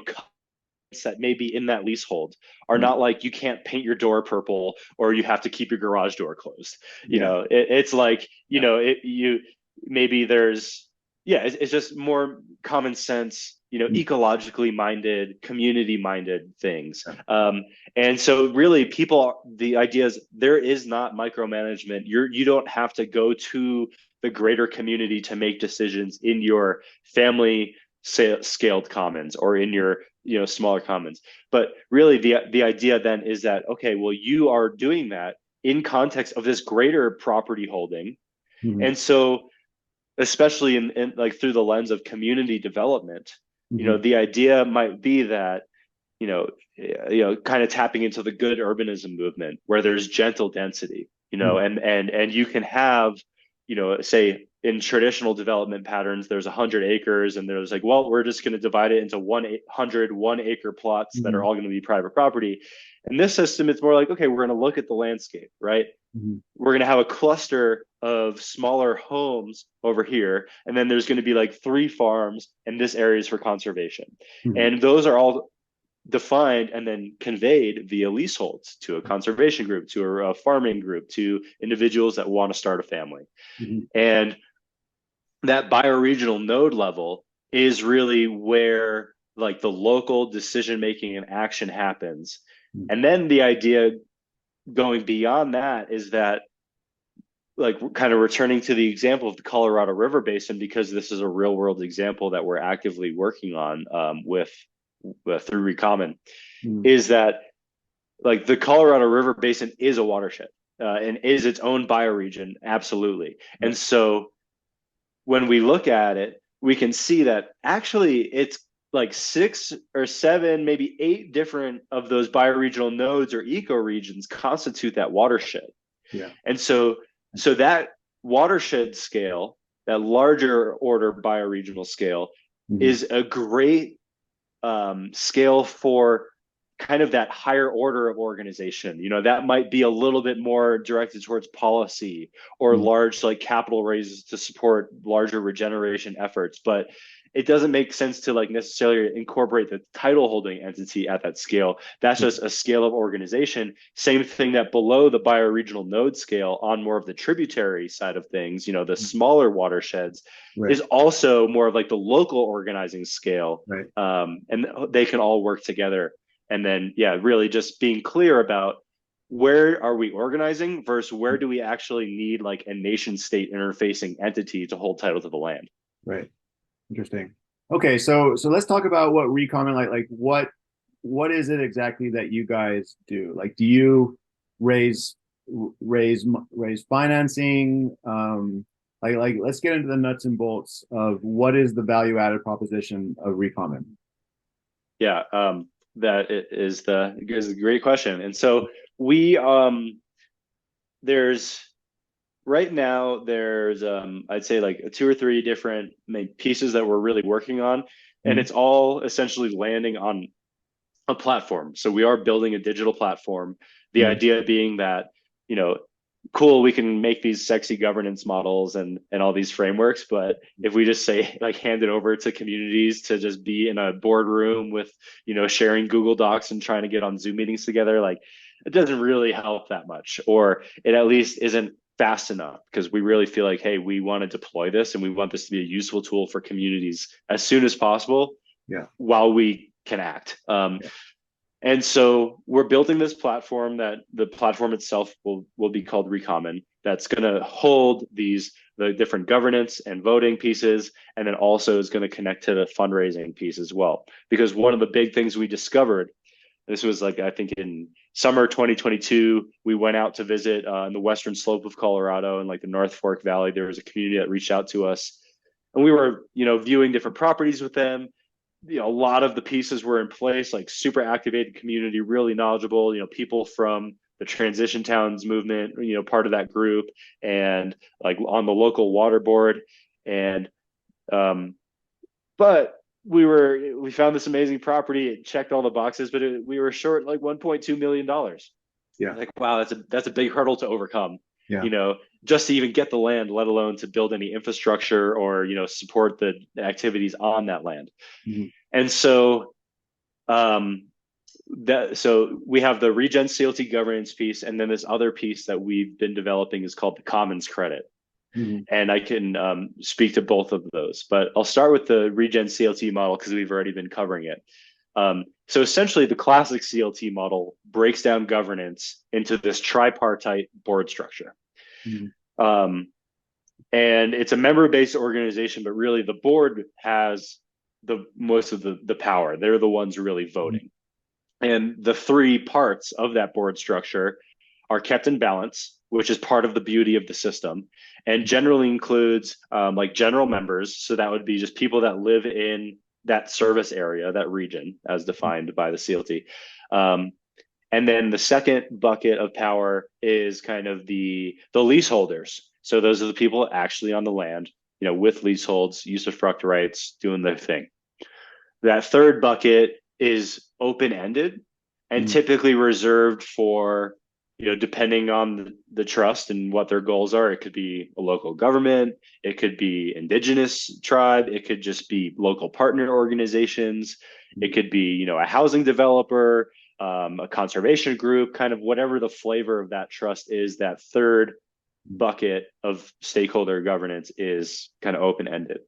covenants that may be in that leasehold are Mm. not like you can't paint your door purple or you have to keep your garage door closed. Yeah. It's like, Yeah. you maybe there's, yeah, it's just more common sense, Mm. ecologically minded, community minded things. Yeah. And so really the idea is there is not micromanagement. You don't have to go to the greater community to make decisions in your family scaled commons or in your smaller commons. But really the idea then is that, okay, well, you are doing that in context of this greater property holding. Mhm. And so especially in like through the lens of community development, Mhm. the idea might be that, kind of tapping into the good urbanism movement where there's gentle density, Mhm. and you can have, say in traditional development patterns, there's 100 acres, and there's like, well, we're just going to divide it into 100 1 acre plots that are Mhm. all going to be private property. And this system, it's more like, okay, we're going to look at the landscape, right? Mhm. We're going to have a cluster of smaller homes over here, and then there's going to be like 3 farms, and this area is for conservation. Mhm. And those are all defined and then conveyed via leaseholds to a conservation group, to a farming group, to individuals that want to start a family. Mhm. And that bioregional node level is really where like the local decision making and action happens. Mhm. And then the idea going beyond that is that, like, kind of returning to the example of the Colorado River Basin, because this is a real world example that we're actively working on, with through ReCommon, Mhm. is that like the Colorado River Basin is a watershed, and is its own bioregion, absolutely. Yeah. And so when we look at it, we can see that actually it's like 6 or 7, maybe 8 different of those bioregional nodes or ecoregions constitute that watershed. Yeah. And so that watershed scale, that larger order bioregional scale, Mhm. is a great scale for kind of that higher order of organization. That might be a little bit more directed towards policy or Mhm. large like capital raises to support larger regeneration efforts. But it doesn't make sense to like necessarily incorporate the title holding entity at that scale. That's just a scale of organization. Same thing that below the bioregional node scale on more of the tributary side of things, the Mhm. smaller watersheds, Right. is also more of like the local organizing scale. Right. And they can all work together. And then, yeah, really just being clear about where are we organizing versus where do we actually need like a nation state interfacing entity to hold title to the land. Right. Interesting. Okay, so let's talk about what ReCommon like what is it exactly that you guys do? Like, do you raise raise financing? Like let's get into the nuts and bolts of what is the value added proposition of ReCommon. Yeah, that is a great question. And so we there's right now there's I'd say like 2 or 3 different pieces that we're really working on, and Mhm. it's all essentially landing on a platform. So we are building a digital platform. The Mhm. idea being that, you know, cool, we can make these sexy governance models and all these frameworks, but if we just say like hand it over to communities to just be in a boardroom with, sharing Google Docs and trying to get on Zoom meetings together, like it doesn't really help that much, or it at least isn't fast enough, because we really feel like, hey, we want to deploy this and we want this to be a useful tool for communities as soon as possible Yeah. while we can act. Yeah. And so we're building this platform that the platform itself will be called ReCommon. That's going to hold the different governance and voting pieces, and then also is going to connect to the fundraising piece as well. Because one of the big things we discovered, this was like I think in summer 2022, we went out to visit in the western slope of Colorado and like the North Fork Valley. There was a community that reached out to us, and we were, viewing different properties with them. A lot of the pieces were in place, like super activated community, really knowledgeable, people from the transition towns movement, part of that group, and like on the local water board. And um, but we found this amazing property. It checked all the boxes, but we were short like $1.2 million. Yeah. Like, wow, that's a big hurdle to overcome. Yeah. You know, just to even get the land, let alone to build any infrastructure or support the activities on that land. Mhm. And so um, so we have the Regen CLT governance piece, and then this other piece that we've been developing is called the Commons credit. Mhm. And I can speak to both of those, but I'll start with the Regen CLT model because we've already been covering it. So essentially, the classic CLT model breaks down governance into this tripartite board structure. Mhm. Um, and it's a member-based organization, but really the board has the most of the power. They're the ones really voting. And the three parts of that board structure are kept in balance, which is part of the beauty of the system, and generally includes like general members. So that would be just people that live in that service area, that region, as defined by the CLT. And then the second bucket of power is kind of the leaseholders. So those are the people actually on the land, with leaseholds, usufruct rights, doing their thing. That third bucket is open-ended and Mhm. typically reserved for, depending on the trust and what their goals are. It could be a local government, it could be indigenous tribe, it could just be local partner organizations, it could be, a housing developer, a conservation group, kind of whatever the flavor of that trust is. That third bucket of stakeholder governance is kind of open-ended.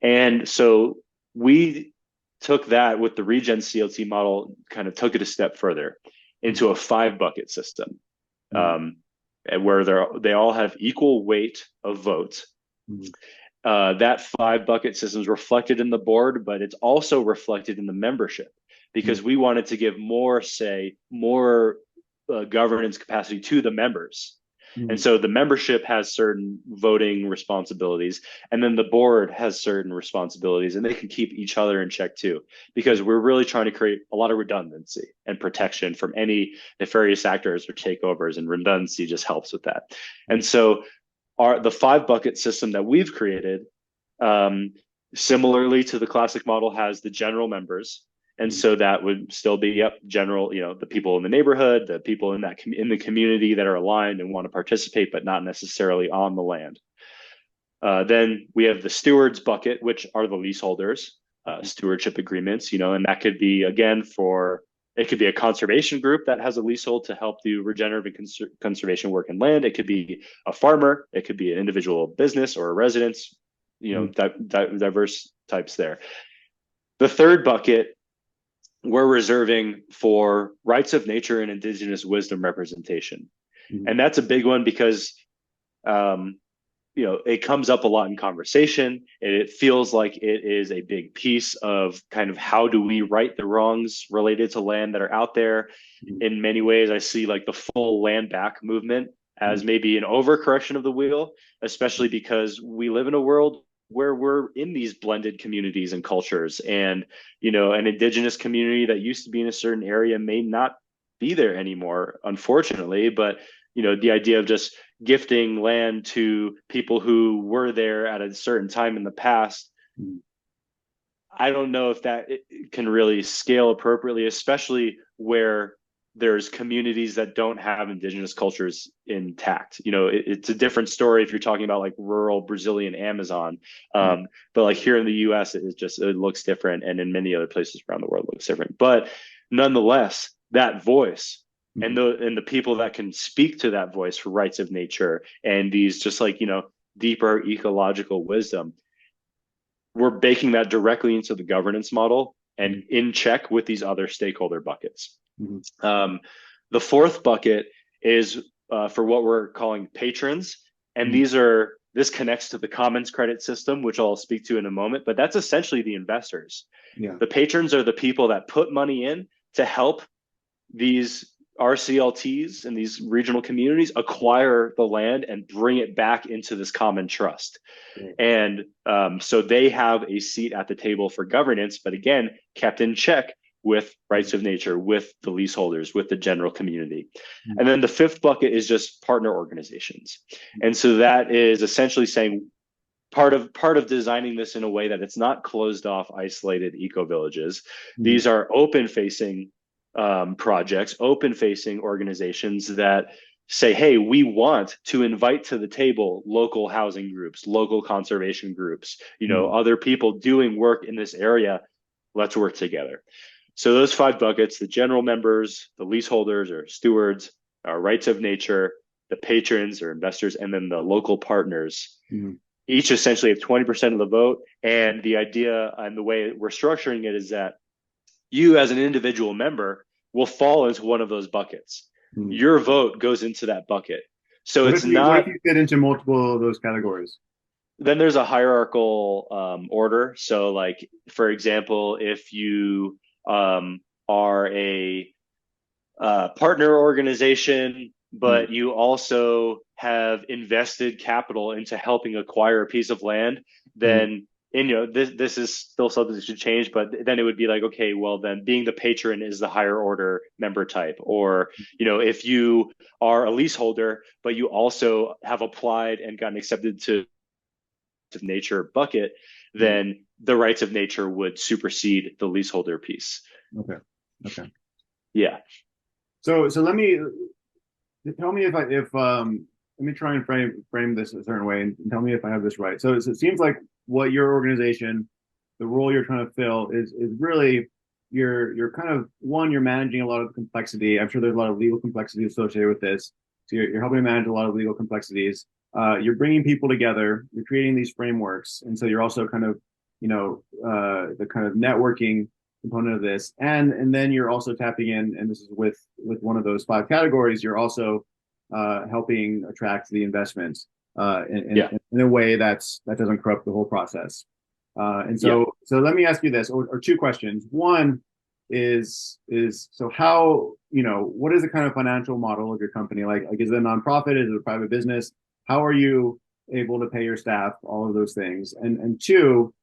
And so we took that with the Regen CLT model, kind of took it a step further into a 5 bucket system, Mhm. where they all have equal weight of votes. Mhm. That 5 bucket system is reflected in the board, but it's also reflected in the membership because we wanted to give more say, more governance capacity to the members. And Mhm. so the membership has certain voting responsibilities, and then the board has certain responsibilities, and they can keep each other in check too, because we're really trying to create a lot of redundancy and protection from any nefarious actors or takeovers, and redundancy just helps with that. And so the 5 bucket system that we've created, um, similarly to the classic model, has the general members. And Mhm. so that would still be general, the people in the neighborhood, the people in in the community that are aligned and want to participate, but not necessarily on the land. Then we have the stewards bucket, which are the leaseholders, stewardship agreements, and that could be, again, it could be a conservation group that has a leasehold to help do regenerative conservation work in land. It could be a farmer. It could be an individual business or a residence, Mhm. diverse types there. The third bucket we're reserving for rights of nature and indigenous wisdom representation. Mhm. And that's a big one because um, it comes up a lot in conversation. And it feels like it is a big piece of kind of how do we right the wrongs related to land that are out there. Mhm. In many ways, I see like the full land back movement Mhm. as maybe an overcorrection of the wheel, especially because we live in a world where we're in these blended communities and cultures. And, an indigenous community that used to be in a certain area may not be there anymore, unfortunately. But, the idea of just gifting land to people who were there at a certain time in the past, Mhm. I don't know if that can really scale appropriately, especially where there's communities that don't have indigenous cultures intact. It's a different story if you're talking about like rural Brazilian Amazon. Mhm. But like here in the US, it looks different. And in many other places around the world, it looks different. But nonetheless, that voice and Mhm. the people that can speak to that voice for rights of nature and these just like, deeper ecological wisdom, we're baking that directly into the governance model and Mhm. in check with these other stakeholder buckets. Mhm. Um, the fourth bucket is for what we're calling patrons. And Mhm. this connects to the commons credit system, which I'll speak to in a moment, but that's essentially the investors. Yeah. The patrons are the people that put money in to help these RCLTs and these regional communities acquire the land and bring it back into this common trust. Right. And so they have a seat at the table for governance, but again, kept in check with rights of nature, with the leaseholders, with the general community. Mm-hmm. And then the fifth bucket is just partner organizations. And so that is essentially saying part of designing this in a way that it's not closed off, isolated eco villages. Mm-hmm. These are open facing projects, open facing organizations that say, hey, we want to invite to the table local housing groups, local conservation groups, other people doing work in this area. Let's work together. So those five buckets, the general members, the leaseholders or stewards, our rights of nature, the patrons or investors, and then the local partners, Mm-hmm. each essentially have 20% of the vote. And the idea and the way we're structuring it is that you as an individual member will fall into one of those buckets. Mm-hmm. Your vote goes into that bucket. So what it's if not. What if you fit into multiple of those categories? Then there's a hierarchical order. So, like, for example, if you are a partner organization, but you also have invested capital into helping acquire a piece of land, then this is still something that should change, but then it would be like, okay, well, then being the patron is the higher order member type. Or, if you are a leaseholder, but you also have applied and gotten accepted to nature bucket, then the rights of nature would supersede the leaseholder piece. Okay. Yeah. So let me tell me if let me try and frame this a certain way and tell me if I have this right. So it seems like what your organization, the role you're trying to fill is really you're kind of you're managing a lot of complexity. I'm sure there's a lot of legal complexity associated with this. So you're helping manage a lot of legal complexities. You're bringing people together. You're creating these frameworks, and so you're also kind of the kind of networking component of this, and then you're also tapping in, and this is with one of those five categories. You're also helping attract the investments in a way that doesn't corrupt the whole process. So let me ask you this, or two questions. One is so how what is the kind of financial model of your company? Like is it a nonprofit? Is it a private business? How are you able to pay your staff? All of those things. And two,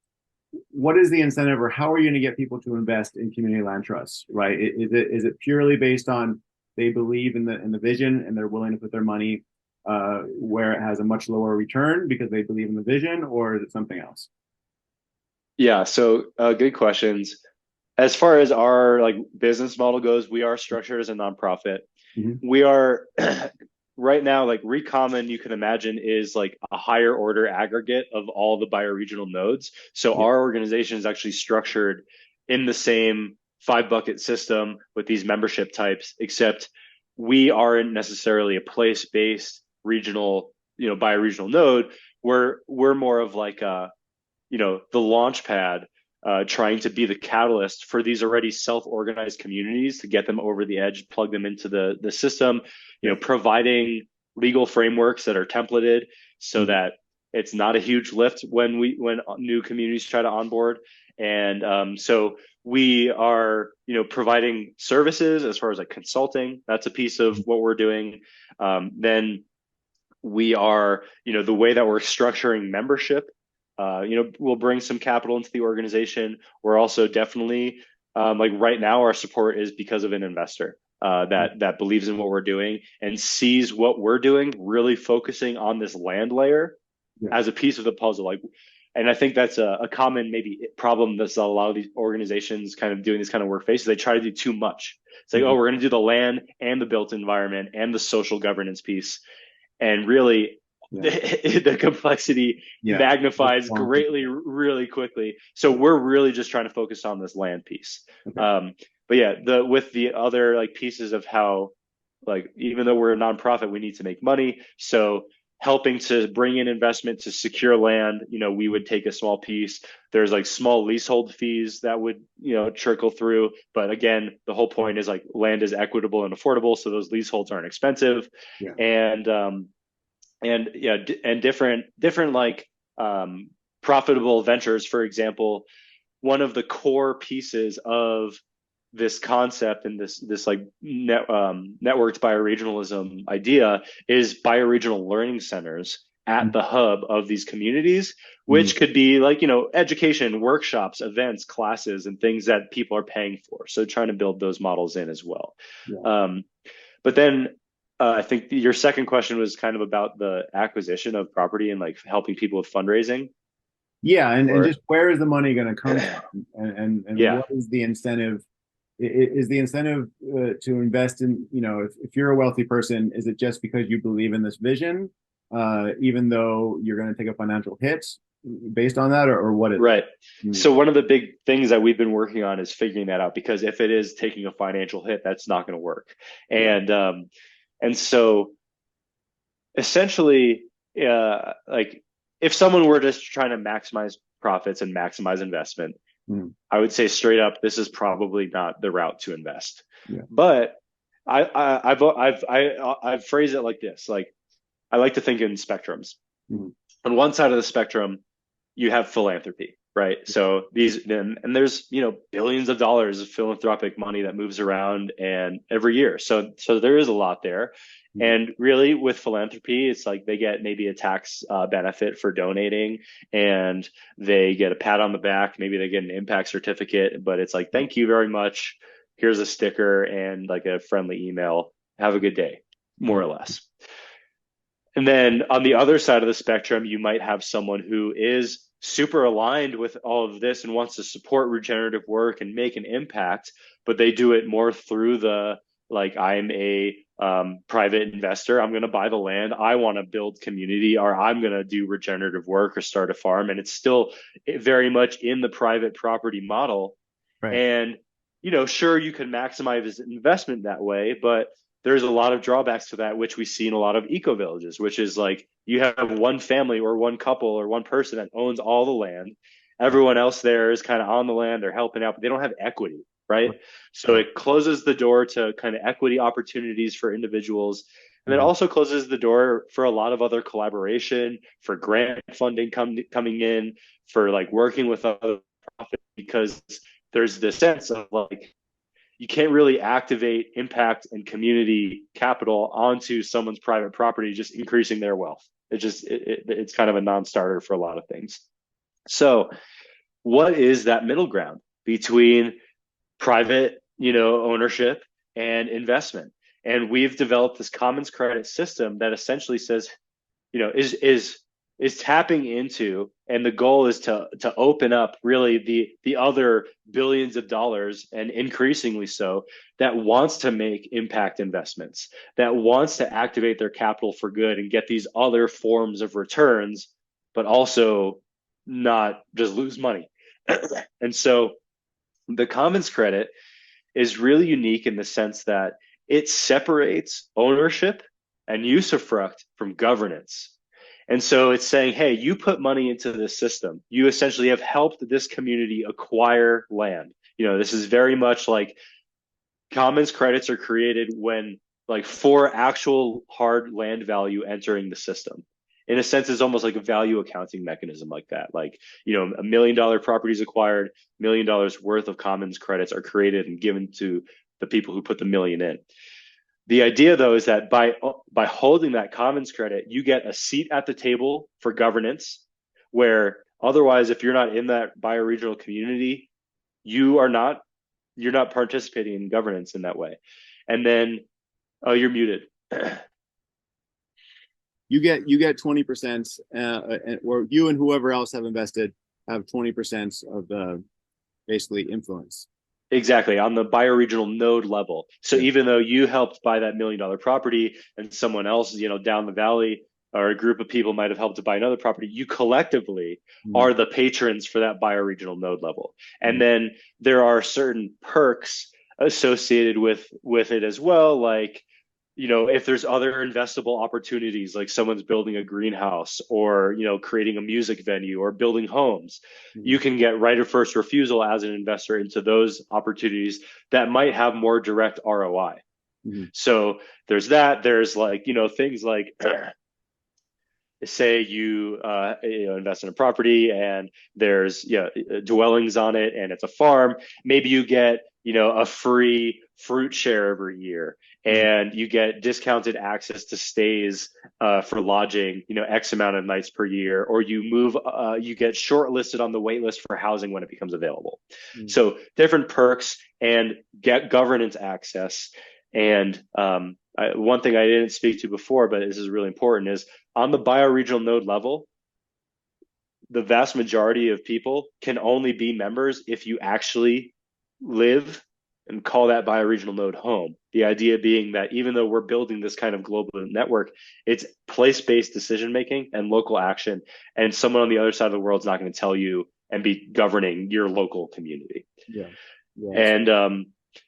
what is the incentive, or how are you going to get people to invest in community land trusts? Right? Is it purely based on they believe in the vision and they're willing to put their money where it has a much lower return because they believe in the vision, or is it something else? Yeah. So good questions. As far as our business model goes, we are structured as a nonprofit. Mm-hmm. We are right now, ReCommon, you can imagine, is like a higher order aggregate of all the bioregional nodes. So our organization is actually structured in the same 5-bucket system with these membership types, except we aren't necessarily a place-based regional, bioregional node. We're more of like the launch pad, trying to be the catalyst for these already self-organized communities to get them over the edge, plug them into the system, providing legal frameworks that are templated so that it's not a huge lift when new communities try to onboard. And so we are, providing services as far as consulting. That's a piece of what we're doing. Then we are, the way that we're structuring membership, we'll bring some capital into the organization. We're also definitely right now, our support is because of an investor that believes in what we're doing and sees what we're doing, really focusing on this land layer as a piece of the puzzle. And I think that's a common maybe problem that a lot of these organizations kind of doing this kind of work faces. They try to do too much. It's like, oh, we're going to do the land and the built environment and the social governance piece. And really, the complexity magnifies greatly, really quickly. So we're really just trying to focus on this land piece. Okay. But with the other pieces of how, even though we're a nonprofit, we need to make money. So helping to bring in investment to secure land, we would take a small piece. There's small leasehold fees that would, trickle through. But again, the whole point is land is equitable and affordable. So those leaseholds aren't expensive. And different profitable ventures. For example, one of the core pieces of this concept and this like networked bioregionalism idea is bioregional learning centers at the hub of these communities, Mm. which could be like, education, workshops, events, classes, and things that people are paying for. So trying to build those models in as well. Yeah. Um, but then I think your second question was kind of about the acquisition of property and like helping people with fundraising. Yeah, and Or just where is the money going to come from, and yeah, what is the incentive? Is the incentive to invest in, if you're a wealthy person, is it just because you believe in this vision, even though you're going to take a financial hit based on that, or what is it? right. Mm. So one of the big things that we've been working on is figuring that out, because if it is taking a financial hit, that's not going to work. Yeah. And so essentially, like if someone were just trying to maximize profits and maximize investment, Mm. I would say straight up, this is probably not the route to invest. Yeah. But I've phrased it like this: like I like to think in spectrums. Mm. On one side of the spectrum, you have philanthropy, right? So and there's billions of dollars of philanthropic money that moves around and every year. So there is a lot there. Mm. And really, with philanthropy, it's like they get maybe a tax benefit for donating, and they get a pat on the back. Maybe they get an impact certificate, but it's like, thank you very much. Here's a sticker and like a friendly email. Have a good day, more Mm. or less. And then on the other side of the spectrum, you might have someone who is super aligned with all of this and wants to support regenerative work and make an impact, but they do it more through the like, I'm a private investor. I'm going to buy the land. I want to build community, or I'm going to do regenerative work or start a farm. And it's still very much in the private property model. Right. And, sure, you can maximize investment that way, but there's a lot of drawbacks to that, which we see in a lot of eco villages, which is like you have one family or one couple or one person that owns all the land. Everyone else there is kind of on the land, they're helping out, but they don't have equity, right? So Right. it closes the door to kind of equity opportunities for individuals. And then Mm. also closes the door for a lot of other collaboration, for grant funding coming in, for like working with other profits, because there's this sense of like, you can't really activate impact and community capital onto someone's private property, just increasing their wealth. It's kind of a non-starter for a lot of things. So what is that middle ground between private, ownership and investment? And we've developed this commons credit system that essentially says, is tapping into, and the goal is to open up really the other billions of dollars, and increasingly so, that wants to make impact investments, that wants to activate their capital for good and get these other forms of returns, but also not just lose money. And so the commons credit is really unique in the sense that it separates ownership and usufruct from governance. And so it's saying, hey, you put money into this system. You essentially have helped this community acquire land. This is very much like commons credits are created when like for actual hard land value entering the system. In a sense, it's almost like a value accounting mechanism like that. Like, $1 million property is acquired, $1 million worth of commons credits are created and given to the people who put the million in. The idea, though, is that by holding that commons credit, you get a seat at the table for governance, where otherwise, if you're not in that bioregional community, you're not participating in governance in that way. And then, oh, you're muted. You get 20%, or you and whoever else have invested have 20% of the basically influence. Exactly, on the bioregional node level. So Yeah. even though you helped buy that $1 million property, and someone else, down the valley, or a group of people might have helped to buy another property, you collectively Mm. are the patrons for that bioregional node level. And Mm. then there are certain perks associated with it as well, like, if there's other investable opportunities, like someone's building a greenhouse, or, creating a music venue, or building homes, you Mm. can get right of first refusal as an investor into those opportunities that might have more direct ROI. Mm. So there's that. There's like, things like say invest in a property and there's dwellings on it and it's a farm, maybe you get a free fruit share every year, Mm. and you get discounted access to stays for lodging, X amount of nights per year, or you get shortlisted on the wait list for housing when it becomes available. Mm. So different perks and get governance access. And one thing I didn't speak to before, but this is really important, is on the bioregional node level, the vast majority of people can only be members if you actually live and call that bioregional node home. The idea being that even though we're building this kind of global network, it's place-based decision making and local action, and someone on the other side of the world is not going to tell you and be governing your local community. Yeah. Yeah.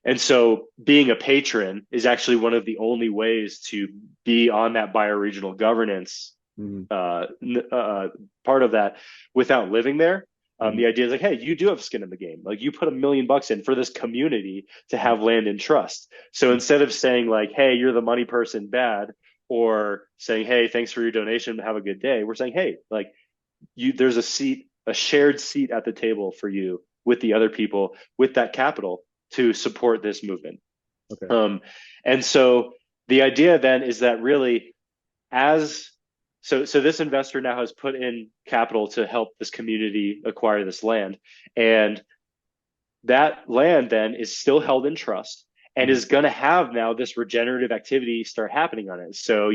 And so being a patron is actually one of the only ways to be on that bioregional governance Mm. part of that without living there. Mm. The idea is like, hey, you do have skin in the game. Like you put $1 million in for this community to Mm. have land in trust. So instead of saying like, hey, you're the money person, bad, or saying, hey, thanks for your donation, have a good day, we're saying, hey, like there's a shared seat at the table for you with the other people with that capital to support this movement. Okay. And so the idea then is that really, as so this investor now has put in capital to help this community acquire this land, and that land then is still held in trust and Mm. is going to have now this regenerative activity start happening on it. So,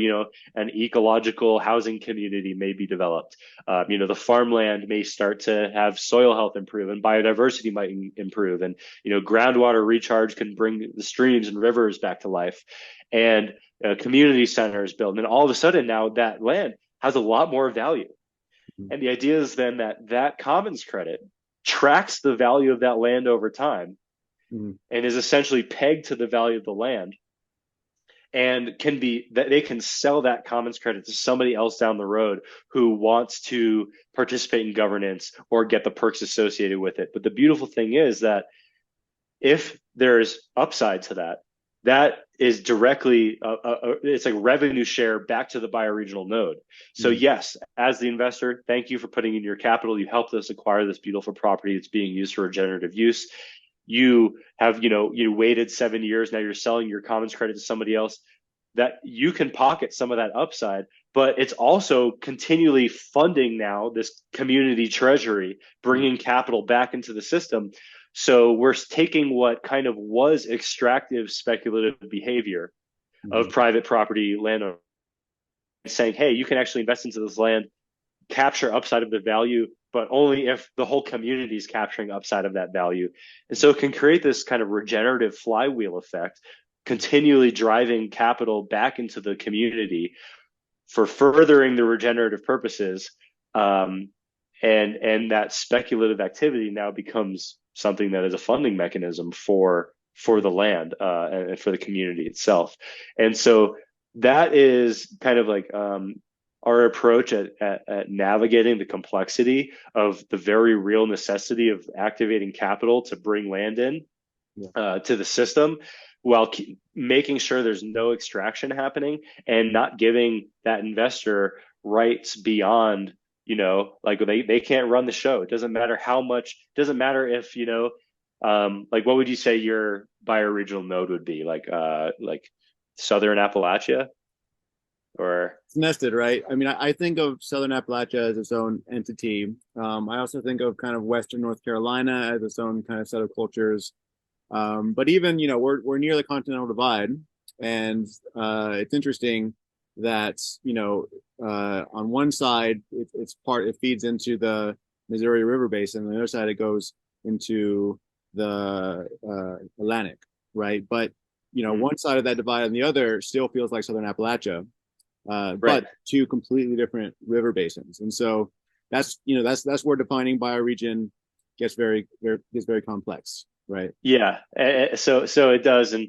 an ecological housing community may be developed. The farmland may start to have soil health improve, and biodiversity might improve. And, groundwater recharge can bring the streams and rivers back to life. And community centers built. And all of a sudden now that land has a lot more value. Mm. And the idea is then that commons credit tracks the value of that land over time Mm. and is essentially pegged to the value of the land, and can be that they can sell that commons credit to somebody else down the road who wants to participate in governance or get the perks associated with it. But the beautiful thing is that if there's upside to that, that is directly it's like revenue share back to the bioregional node. So Mm. yes, as the investor, thank you for putting in your capital. You helped us acquire this beautiful property. It's being used for regenerative use. You have, you waited 7 years. Now you're selling your commons credit to somebody else. That you can pocket some of that upside, but it's also continually funding now this community treasury, Mm. bringing capital back into the system. So we're taking what kind of was extractive speculative behavior of Mm. private property landowners, saying, hey, you can actually invest into this land, capture upside of the value, but only if the whole community is capturing upside of that value. And so it can create this kind of regenerative flywheel effect, continually driving capital back into the community for furthering the regenerative purposes. And that speculative activity now becomes something that is a funding mechanism for the land and for the community itself. And so that is kind of like our approach at navigating the complexity of the very real necessity of activating capital to bring land in to the system, while making sure there's no extraction happening and not giving that investor rights beyond, like they can't run the show. It doesn't matter how much, doesn't matter if, like what would you say your bioregional node would be? Like Southern Appalachia or? It's nested, right? I mean, I think of Southern Appalachia as its own entity. I also think of kind of Western North Carolina as its own kind of set of cultures. But even, we're near the Continental Divide, and it's interesting that, on one side it feeds into the Missouri River Basin, on the other side it goes into the Atlantic, right? But one side of that divide and the other still feels like Southern Appalachia, Right. but two completely different river basins. And so that's where defining bioregion gets very complex, right? Yeah. So it does. And,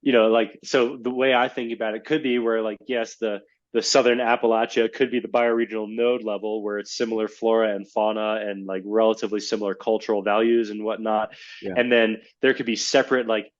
like, so the way I think about it could be where, like, yes, the Southern Appalachia could be the bioregional node level where it's similar flora and fauna and like relatively similar cultural values and whatnot. Yeah. And then there could be separate, like,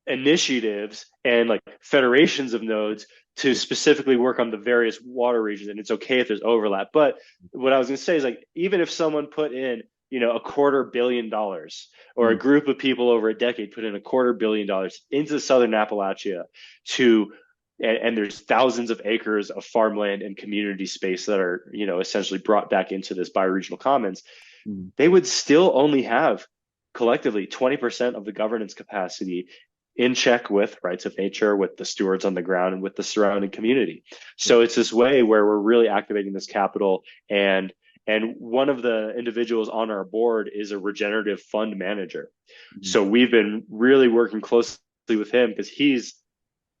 initiatives and like federations of nodes to specifically work on the various water regions, and it's okay if there's overlap. But what I was going to say is like, even if someone put in, $250 million, or a Mm, group of people over a decade put in $250 million into southern Appalachia to and there's thousands of acres of farmland and community space that are, essentially brought back into this bioregional commons, mm, they would still only have collectively 20% of the governance capacity in check with rights of nature, with the stewards on the ground, and with the surrounding community. yeah. So it's this way where we're really activating this capital, and one of the individuals on our board is a regenerative fund manager. Mm, So we've been really working closely with him because he's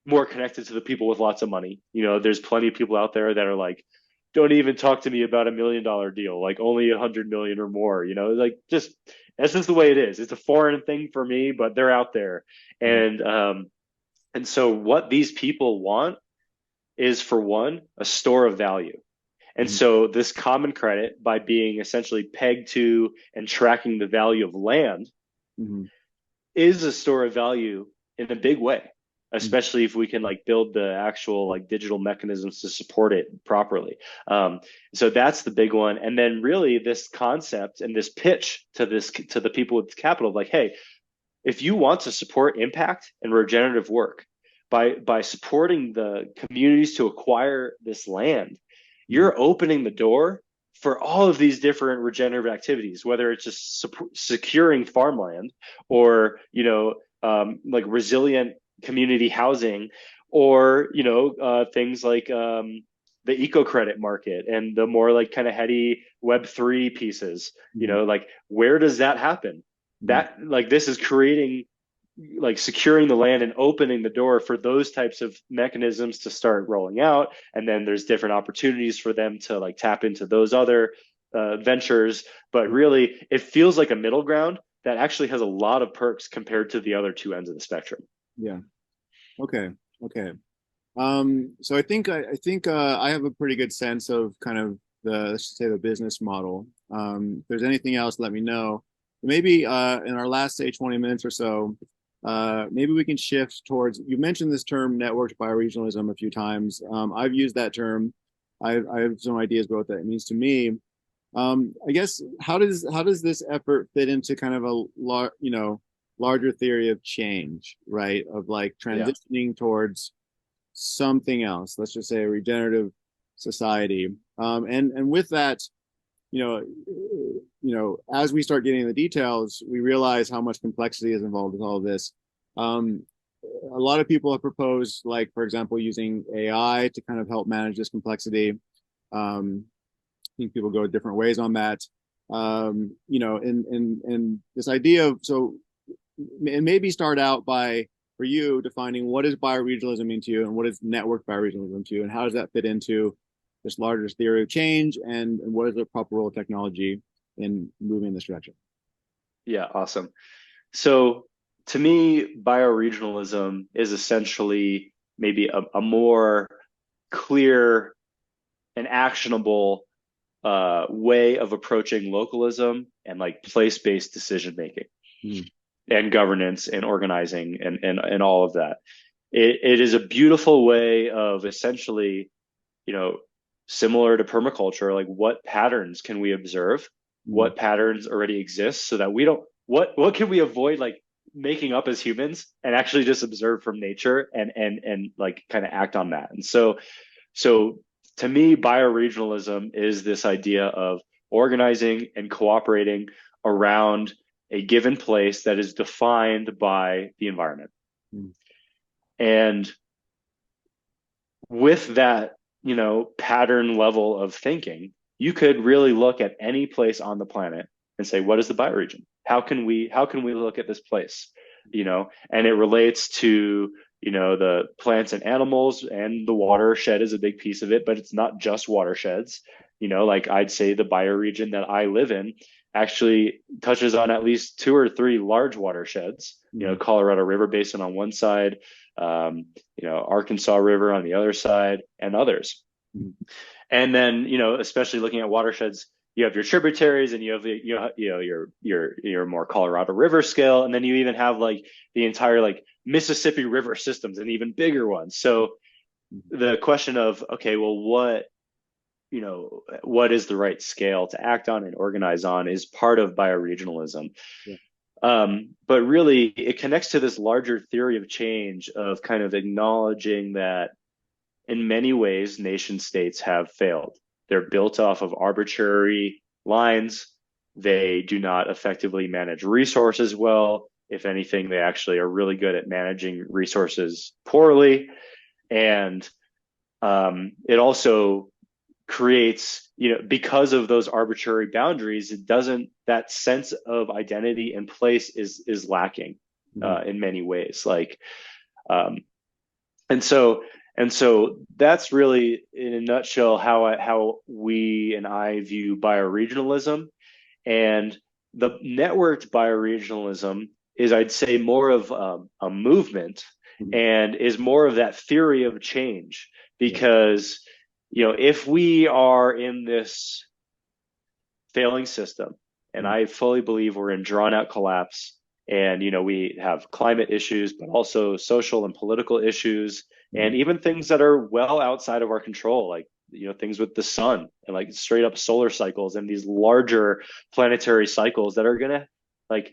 more connected to the people with lots of money. There's plenty of people out there that are like, don't even talk to me about $1 million deal, like only 100 million or more, like just that's just the way it is. It's a foreign thing for me, but they're out there. mm, And so what these people want is, for one, a store of value. And mm, so this common credit, by being essentially pegged to and tracking the value of land, mm, is a store of value in a big way, mm, especially if we can like build the actual like digital mechanisms to support it properly. Um, so that's the big one. And then really this concept and this pitch to the people with capital, like, hey, if you want to support impact and regenerative work by supporting the communities to acquire this land, mm, you're opening the door for all of these different regenerative activities, whether it's just securing farmland, or like resilient community housing, or things like the eco credit market and the more like kind of heady Web3 pieces. mm, Like, where does that happen? mm. That, like, this is creating, like, securing the land and opening the door for those types of mechanisms to start rolling out. And then there's different opportunities for them to like tap into those other ventures. But really, it feels like a middle ground that actually has a lot of perks compared to the other two ends of the spectrum. Yeah. Okay. Okay. So I think I have a pretty good sense of kind of let's just say the business model. If there's anything else, let me know. Maybe in our last, say, 20 minutes or so, maybe we can shift towards, you mentioned this term networked bioregionalism a few times. I've used that term. I have some ideas about what that means to me. I guess how does this effort fit into kind of a larger theory of change, right? Of like Yeah. transitioning towards something else. Let's just say a regenerative society. And with that, as we start getting the details, we realize how much complexity is involved with all of this. Um, a lot of people have proposed, like, for example, using AI to kind of help manage this complexity. I think people go different ways on that. And this idea of, so, and maybe start out by, for you, defining what is bioregionalism mean to you, and what is network bioregionalism to you, and how does that fit into this larger theory of change, and what is the proper role of technology in moving in this direction? Yeah. Awesome. So to me, bioregionalism is essentially maybe a more clear and actionable way of approaching localism and like place-based decision making Mm, and governance and organizing and all of that. It is a beautiful way of essentially, you know, similar to permaculture, like, what patterns can we observe? mm, What patterns already exist, so that we don't, what can we avoid like making up as humans, and actually just observe from nature, and like kind of act on that. And so to me, bioregionalism is this idea of organizing and cooperating around a given place that is defined by the environment. mm, And with that, pattern level of thinking, you could really look at any place on the planet and say, what is the bioregion? How can we look at this place? And it relates to, the plants and animals, and the watershed is a big piece of it, but it's not just watersheds. Like, I'd say the bioregion that I live in actually touches on at least two or three large watersheds, mm, Colorado River Basin on one side, Arkansas River on the other side, and others. mm, And then, especially looking at watersheds you have your tributaries, and you have your more Colorado River scale, and then you even have like the entire like Mississippi River systems and even bigger ones. So the question of, okay, well, what is the right scale to act on and organize on is part of bioregionalism. Yeah. But really, it connects to this larger theory of change of kind of acknowledging that in many ways, nation states have failed. They're built off of arbitrary lines. They do not effectively manage resources well. If anything, they actually are really good at managing resources poorly. And it also creates, because of those arbitrary boundaries, it doesn't, that sense of identity and place is lacking in many ways. Like, and so that's really, in a nutshell, how we and I view bioregionalism. And the networked bioregionalism is, I'd say, more of a movement, and is more of that theory of change. Because if we are in this failing system, and I fully believe we're in drawn out collapse, and we have climate issues, but also social and political issues, and even things that are well outside of our control, like things with the sun and like straight up solar cycles and these larger planetary cycles that are gonna like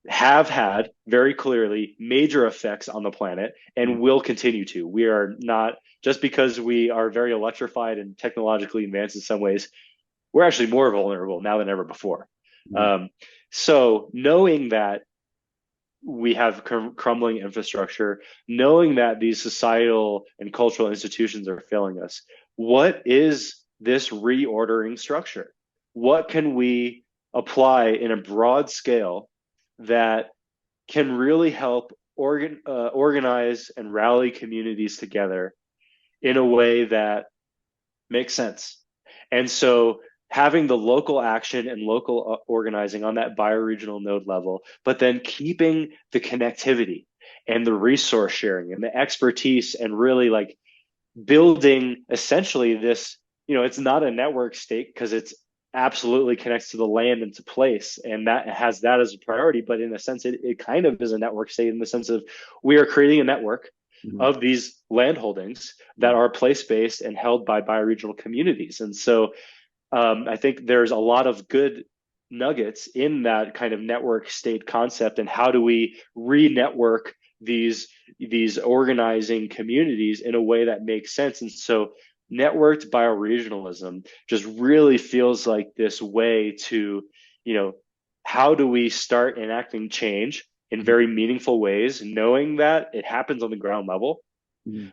have had very clearly major effects on the planet and will continue to. We are not, just because we are very electrified and technologically advanced in some ways, we're actually more vulnerable now than ever before. So knowing that we have crumbling infrastructure, knowing that these societal and cultural institutions are failing us, what is this reordering structure? What can we apply in a broad scale that can really help organize and rally communities together in a way that makes sense? And so having the local action and local organizing on that bioregional node level, but then keeping the connectivity and the resource sharing and the expertise, and really like building essentially this, it's not a network state because it's absolutely connects to the land and to place, and that has that as a priority. But in a sense, it kind of is a network state in the sense of we are creating a network of these land holdings that are place-based and held by bioregional communities. And so I think there's a lot of good nuggets in that kind of network state concept, and how do we re-network these organizing communities in a way that makes sense. And so networked bioregionalism just really feels like this way to, how do we start enacting change in very meaningful ways, knowing that it happens on the ground level,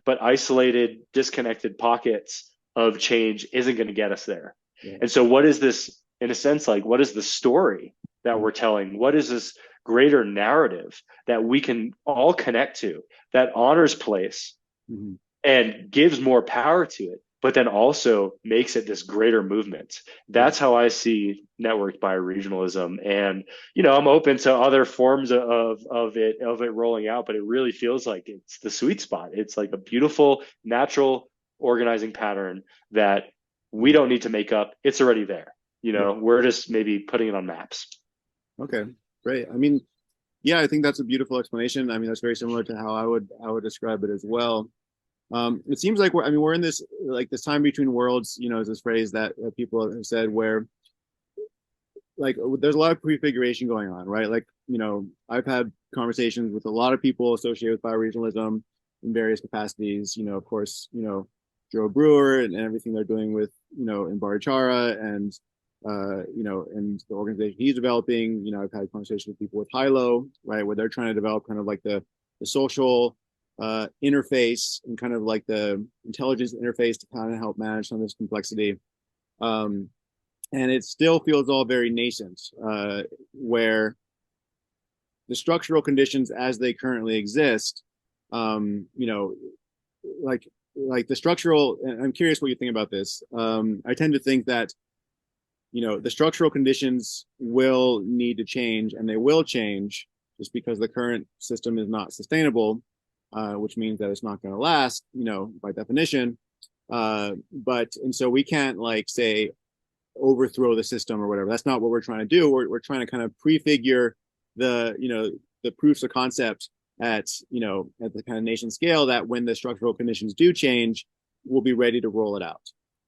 but isolated, disconnected pockets of change isn't going to get us there. And so what is this, in a sense, like what is the story that we're telling? What is this greater narrative that we can all connect to, that honors place and gives more power to it, but then also makes it this greater movement? That's how I see networked bioregionalism. And I'm open to other forms of it rolling out, but it really feels like it's the sweet spot. It's like a beautiful natural organizing pattern that we don't need to make up. It's already there. We're just maybe putting it on maps. Okay, great. I mean, yeah, I think that's a beautiful explanation. I mean, that's very similar to how I would describe it as well. It seems like we're in this this time between worlds. Is this phrase that people have said, where like there's a lot of prefiguration going on, right? Like I've had conversations with a lot of people associated with bioregionalism in various capacities. Of course, Joe Brewer and everything they're doing with in Barichara and and the organization he's developing. I've had conversations with people with Hilo, right, where they're trying to develop kind of like the social interface and kind of like the intelligence interface to kind of help manage some of this complexity. And it still feels all very nascent, where the structural conditions as they currently exist, like the structural, and I'm curious what you think about this. I tend to think that the structural conditions will need to change, and they will change just because the current system is not sustainable, which means that it's not going to last, by definition. And so we can't like say, overthrow the system or whatever. That's not what we're trying to do. We're trying to kind of prefigure the proofs of concept at the kind of nation scale, that when the structural conditions do change, we'll be ready to roll it out,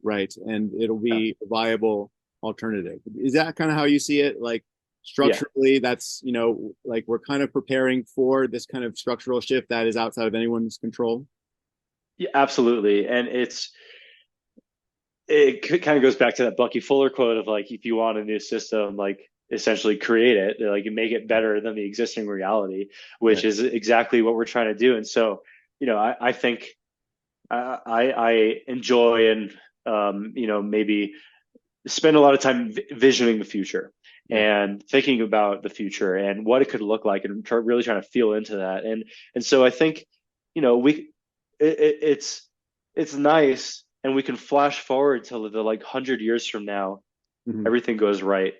right? And it'll be a viable alternative. Is that kind of how you see it? Like Yeah. structurally, that's like we're kind of preparing for this kind of structural shift that is outside of anyone's control. Yeah, absolutely. And it kind of goes back to that Bucky Fuller quote of like, if you want a new system, like essentially create it, like make it better than the existing reality, which Right. is exactly what we're trying to do. And so, I think I enjoy and maybe spend a lot of time visioning the future Yeah. and thinking about the future and what it could look like, and really trying to feel into that. And so I think, we it's nice, and we can flash forward to the like 100 years from now, Mhm. everything goes right.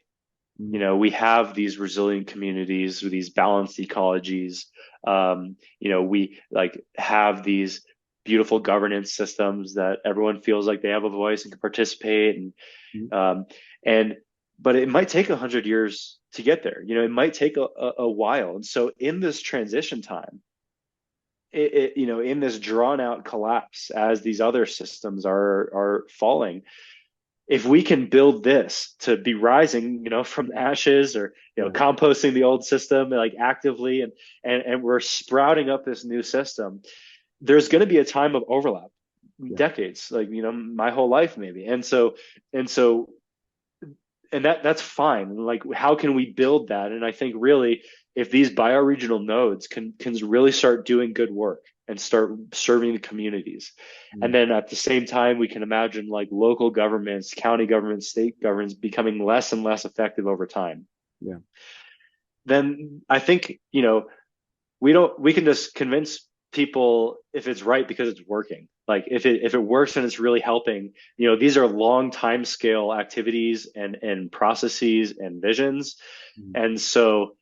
Mhm. We have these resilient communities with these balanced ecologies. We like have these beautiful governance systems that everyone feels like they have a voice and can participate. Mhm. And but it might take 100 years to get there. It might take a while. And so in this transition time, in this drawn out collapse, as these other systems are falling, if we can build this to be rising, from ashes, or Yeah. composting the old system like actively, and we're sprouting up this new system, there's going to be a time of overlap, Yeah. decades, like my whole life maybe. And so and that's fine. Like, how can we build that? And I think really, if these bioregional nodes can really start doing good work and start serving the communities, and Mhm. then at the same time, we can imagine like local governments, county governments, state governments becoming less and less effective over time. Yeah. Then I think we can just convince people if it's right because it's working. Like if it works and it's really helping, these are long time scale activities and processes and visions. Mhm. And so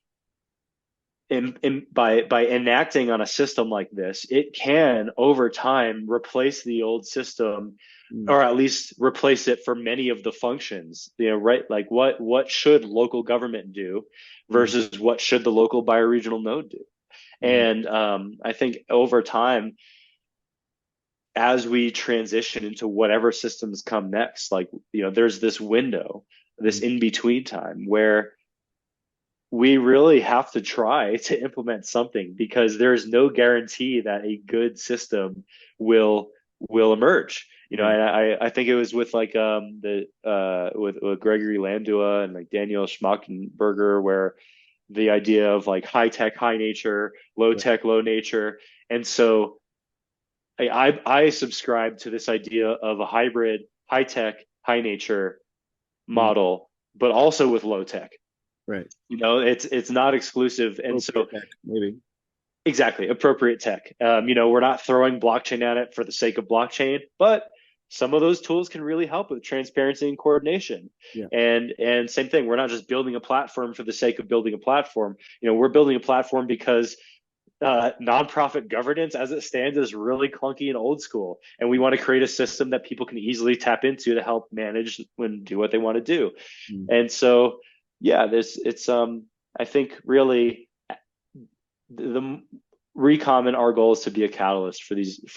by enacting on a system like this, it can over time replace the old system, Mhm. or at least replace it for many of the functions, right? Like what should local government do Mhm. versus what should the local bioregional node do? Mhm. And I think over time, as we transition into whatever systems come next, like, there's this window, this Mhm. in between time where we really have to try to implement something, because there is no guarantee that a good system will emerge. Right. And I think it was with like the with Gregory Landua and like Daniel Schmachtenberger, where the idea of like high tech, high nature, low Right. tech, low nature. And so I subscribe to this idea of a hybrid high tech, high nature Mhm. model, but also with low tech. Right. It's not exclusive. And Appropriate so tech, maybe. exactly, appropriate tech. We're not throwing blockchain at it for the sake of blockchain, but some of those tools can really help with transparency and coordination. Yeah. And same thing, we're not just building a platform for the sake of building a platform. We're building a platform because nonprofit governance as it stands is really clunky and old school, and we want to create a system that people can easily tap into to help manage and do what they want to do. Mhm. And so, yeah, this it's I think really the ReCommon, our goal is to be a catalyst for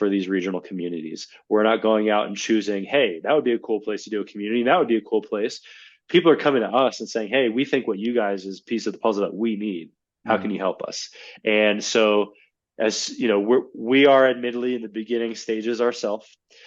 these regional communities. We're not going out and choosing, hey, that would be a cool place to do a community, that would be a cool place. People are coming to us and saying, hey, we think what you guys is a piece of the puzzle that we need. How Mhm. can you help us? And so, as you know, we are admittedly in the beginning stages ourselves.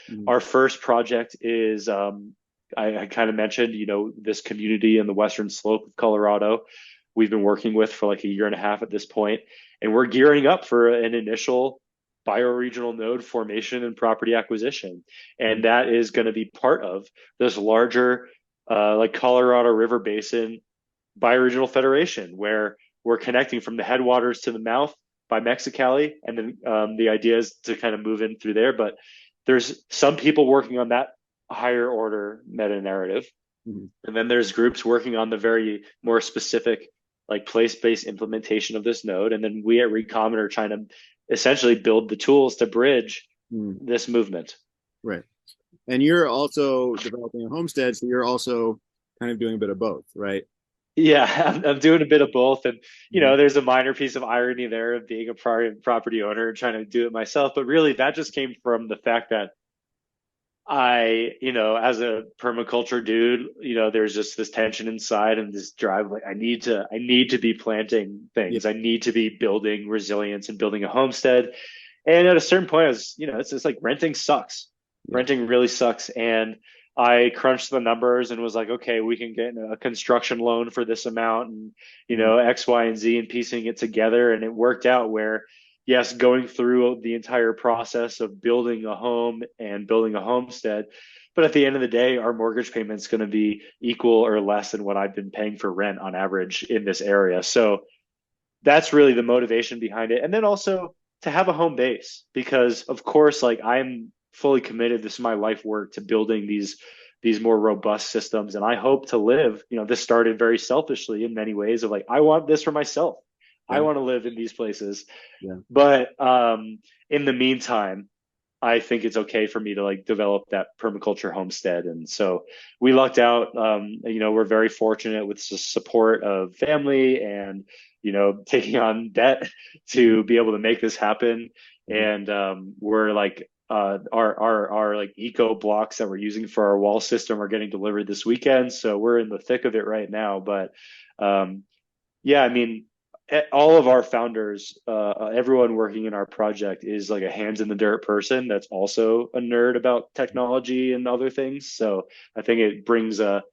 Mhm. Our first project is I kind of mentioned, this community in the western slope of Colorado we've been working with for like a year and a half at this point, and we're gearing up for an initial bioregional node formation and property acquisition. Mhm. And that is going to be part of this larger like Colorado River Basin bioregional federation, where we're connecting from the headwaters to the mouth by Mexicali, and then the idea is to kind of move in through there. But there's some people working on that higher order meta narrative, Mhm. and then there's groups working on the very more specific, like place-based implementation of this node. And then we at ReCommon are trying to essentially build the tools to bridge Mhm. this movement. Right. And you're also developing a homestead, so you're also kind of doing a bit of both, right? Yeah, I'm doing a bit of both, and Mhm. there's a minor piece of irony there of being a private property owner and trying to do it myself. But really, that just came from the fact that as a permaculture dude, there's just this tension inside and this drive. Like, I need to be planting Yeah. things. I need to be building resilience and building a homestead. And at a certain point, I was, it's just like renting sucks. Yeah. Renting really sucks. And I crunched the numbers and was like, okay, we can get a construction loan for this amount and, Mhm. X, Y, and Z, and piecing it together. And it worked out where, yes, going through the entire process of building a home and building a homestead. But at the end of the day, our mortgage payment's going to be equal or less than what I've been paying for rent on average in this area. So that's really the motivation behind it. And then also to have a home base, because of course, like, I'm fully committed. This is my life work to building these more robust systems. And I hope to live, this started very selfishly in many ways of like, I want this for myself. I Yeah. want to live in these places. Yeah. But in the meantime, I think it's okay for me to like develop that permaculture homestead. And so we lucked out. We're very fortunate with the support of family and, taking on debt Mhm. to be able to make this happen. Mhm. And we're like, our like eco blocks that we're using for our wall system are getting delivered this weekend. So we're in the thick of it right now. But um, yeah, I mean, all of our founders, everyone working in our project is like a hands in the dirt person that's also a nerd about technology and other things. So I think it brings Bar-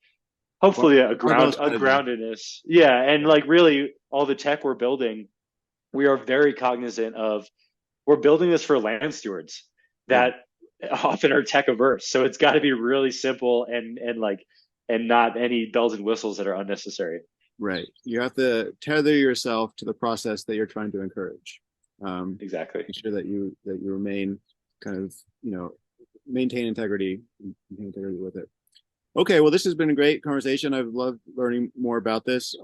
hopefully a Barbell strategy. groundedness. Yeah, and Yeah. like really all the tech we're building, we are very cognizant of we're building this for land stewards Yeah. that often are tech averse. So it's got to be really simple and not any bells and whistles that are unnecessary. Right. You have to tether yourself to the process that you're trying to encourage. Exactly. Make sure that you remain kind of, maintain integrity with it. Okay, well, this has been a great conversation. I've loved learning more about this.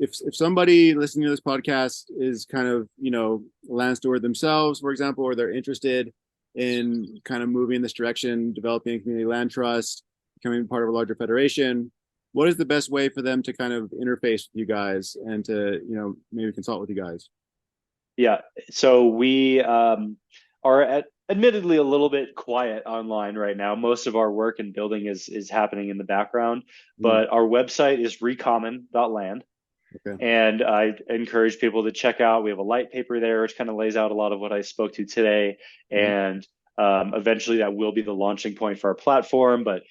If somebody listening to this podcast is kind of, a land steward themselves, for example, or they're interested in kind of moving in this direction, developing a community land trust, becoming part of a larger federation, what is the best way for them to kind of interface with you guys and to, maybe consult with you guys? Yeah. So we are admittedly a little bit quiet online right now. Most of our work and building is happening in the background, Mm, but our website is recommon.land. okay. And I encourage people to check out. We have a light paper there, which kind of lays out a lot of what I spoke to today. Mhm. And eventually that will be the launching point for our platform. But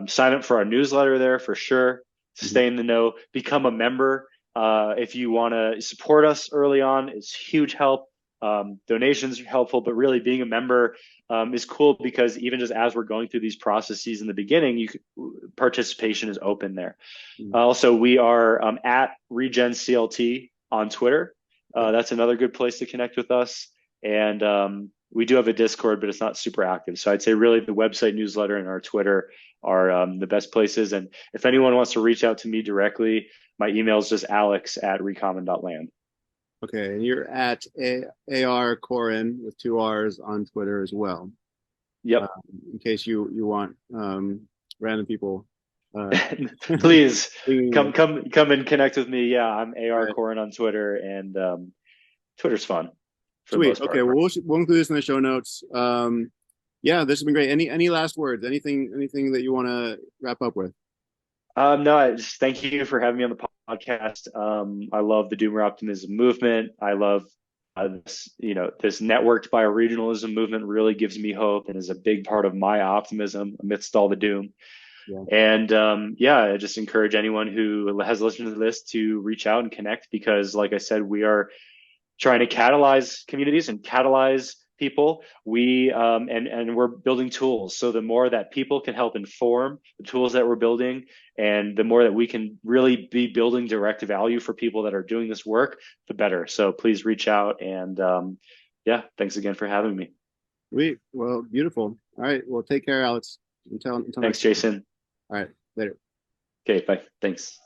sign up for our newsletter there for sure. Mhm. Stay in the know. Become a member. If you want to support us early on, it's huge help. Donations are helpful, but really being a member is cool because even just as we're going through these processes in the beginning, participation is open there. Mhm. Also, we are at RegenCLT on Twitter. Okay. That's another good place to connect with us. And we do have a Discord, but it's not super active. So I'd say really the website, newsletter, and our Twitter are the best places. And if anyone wants to reach out to me directly, my email is just alex@recommon.land. Okay. And you're at AR Corren with two R's on Twitter as well. Uh, Yep. in case you want random people uh, Please pinging come you. come come and connect with me. Yeah, I'm All AR right. Corin on Twitter, and Twitter's fun for the Sweet. most Okay. part. Well, we'll include this in the show notes. Yeah, this has been great. Any last words? Anything that you want to wrap up with? No, I just thank you for having me on the podcast. I love the Doomer Optimism movement. I love this networked bioregionalism movement really gives me hope and is a big part of my optimism amidst all the doom. Yeah. And yeah, I just encourage anyone who has listened to this to reach out and connect because, like I said, we are trying to catalyze communities and catalyze people. And we're building tools. So the more that people can help inform the tools that we're building, and the more that we can really be building direct value for people that are doing this work, the better. So please reach out. And yeah, thanks again for having me. Sweet. Well, beautiful. All right. Well, take care, Alex. Until Thanks, next time. Jason. All right. Later. Okay, bye. Thanks.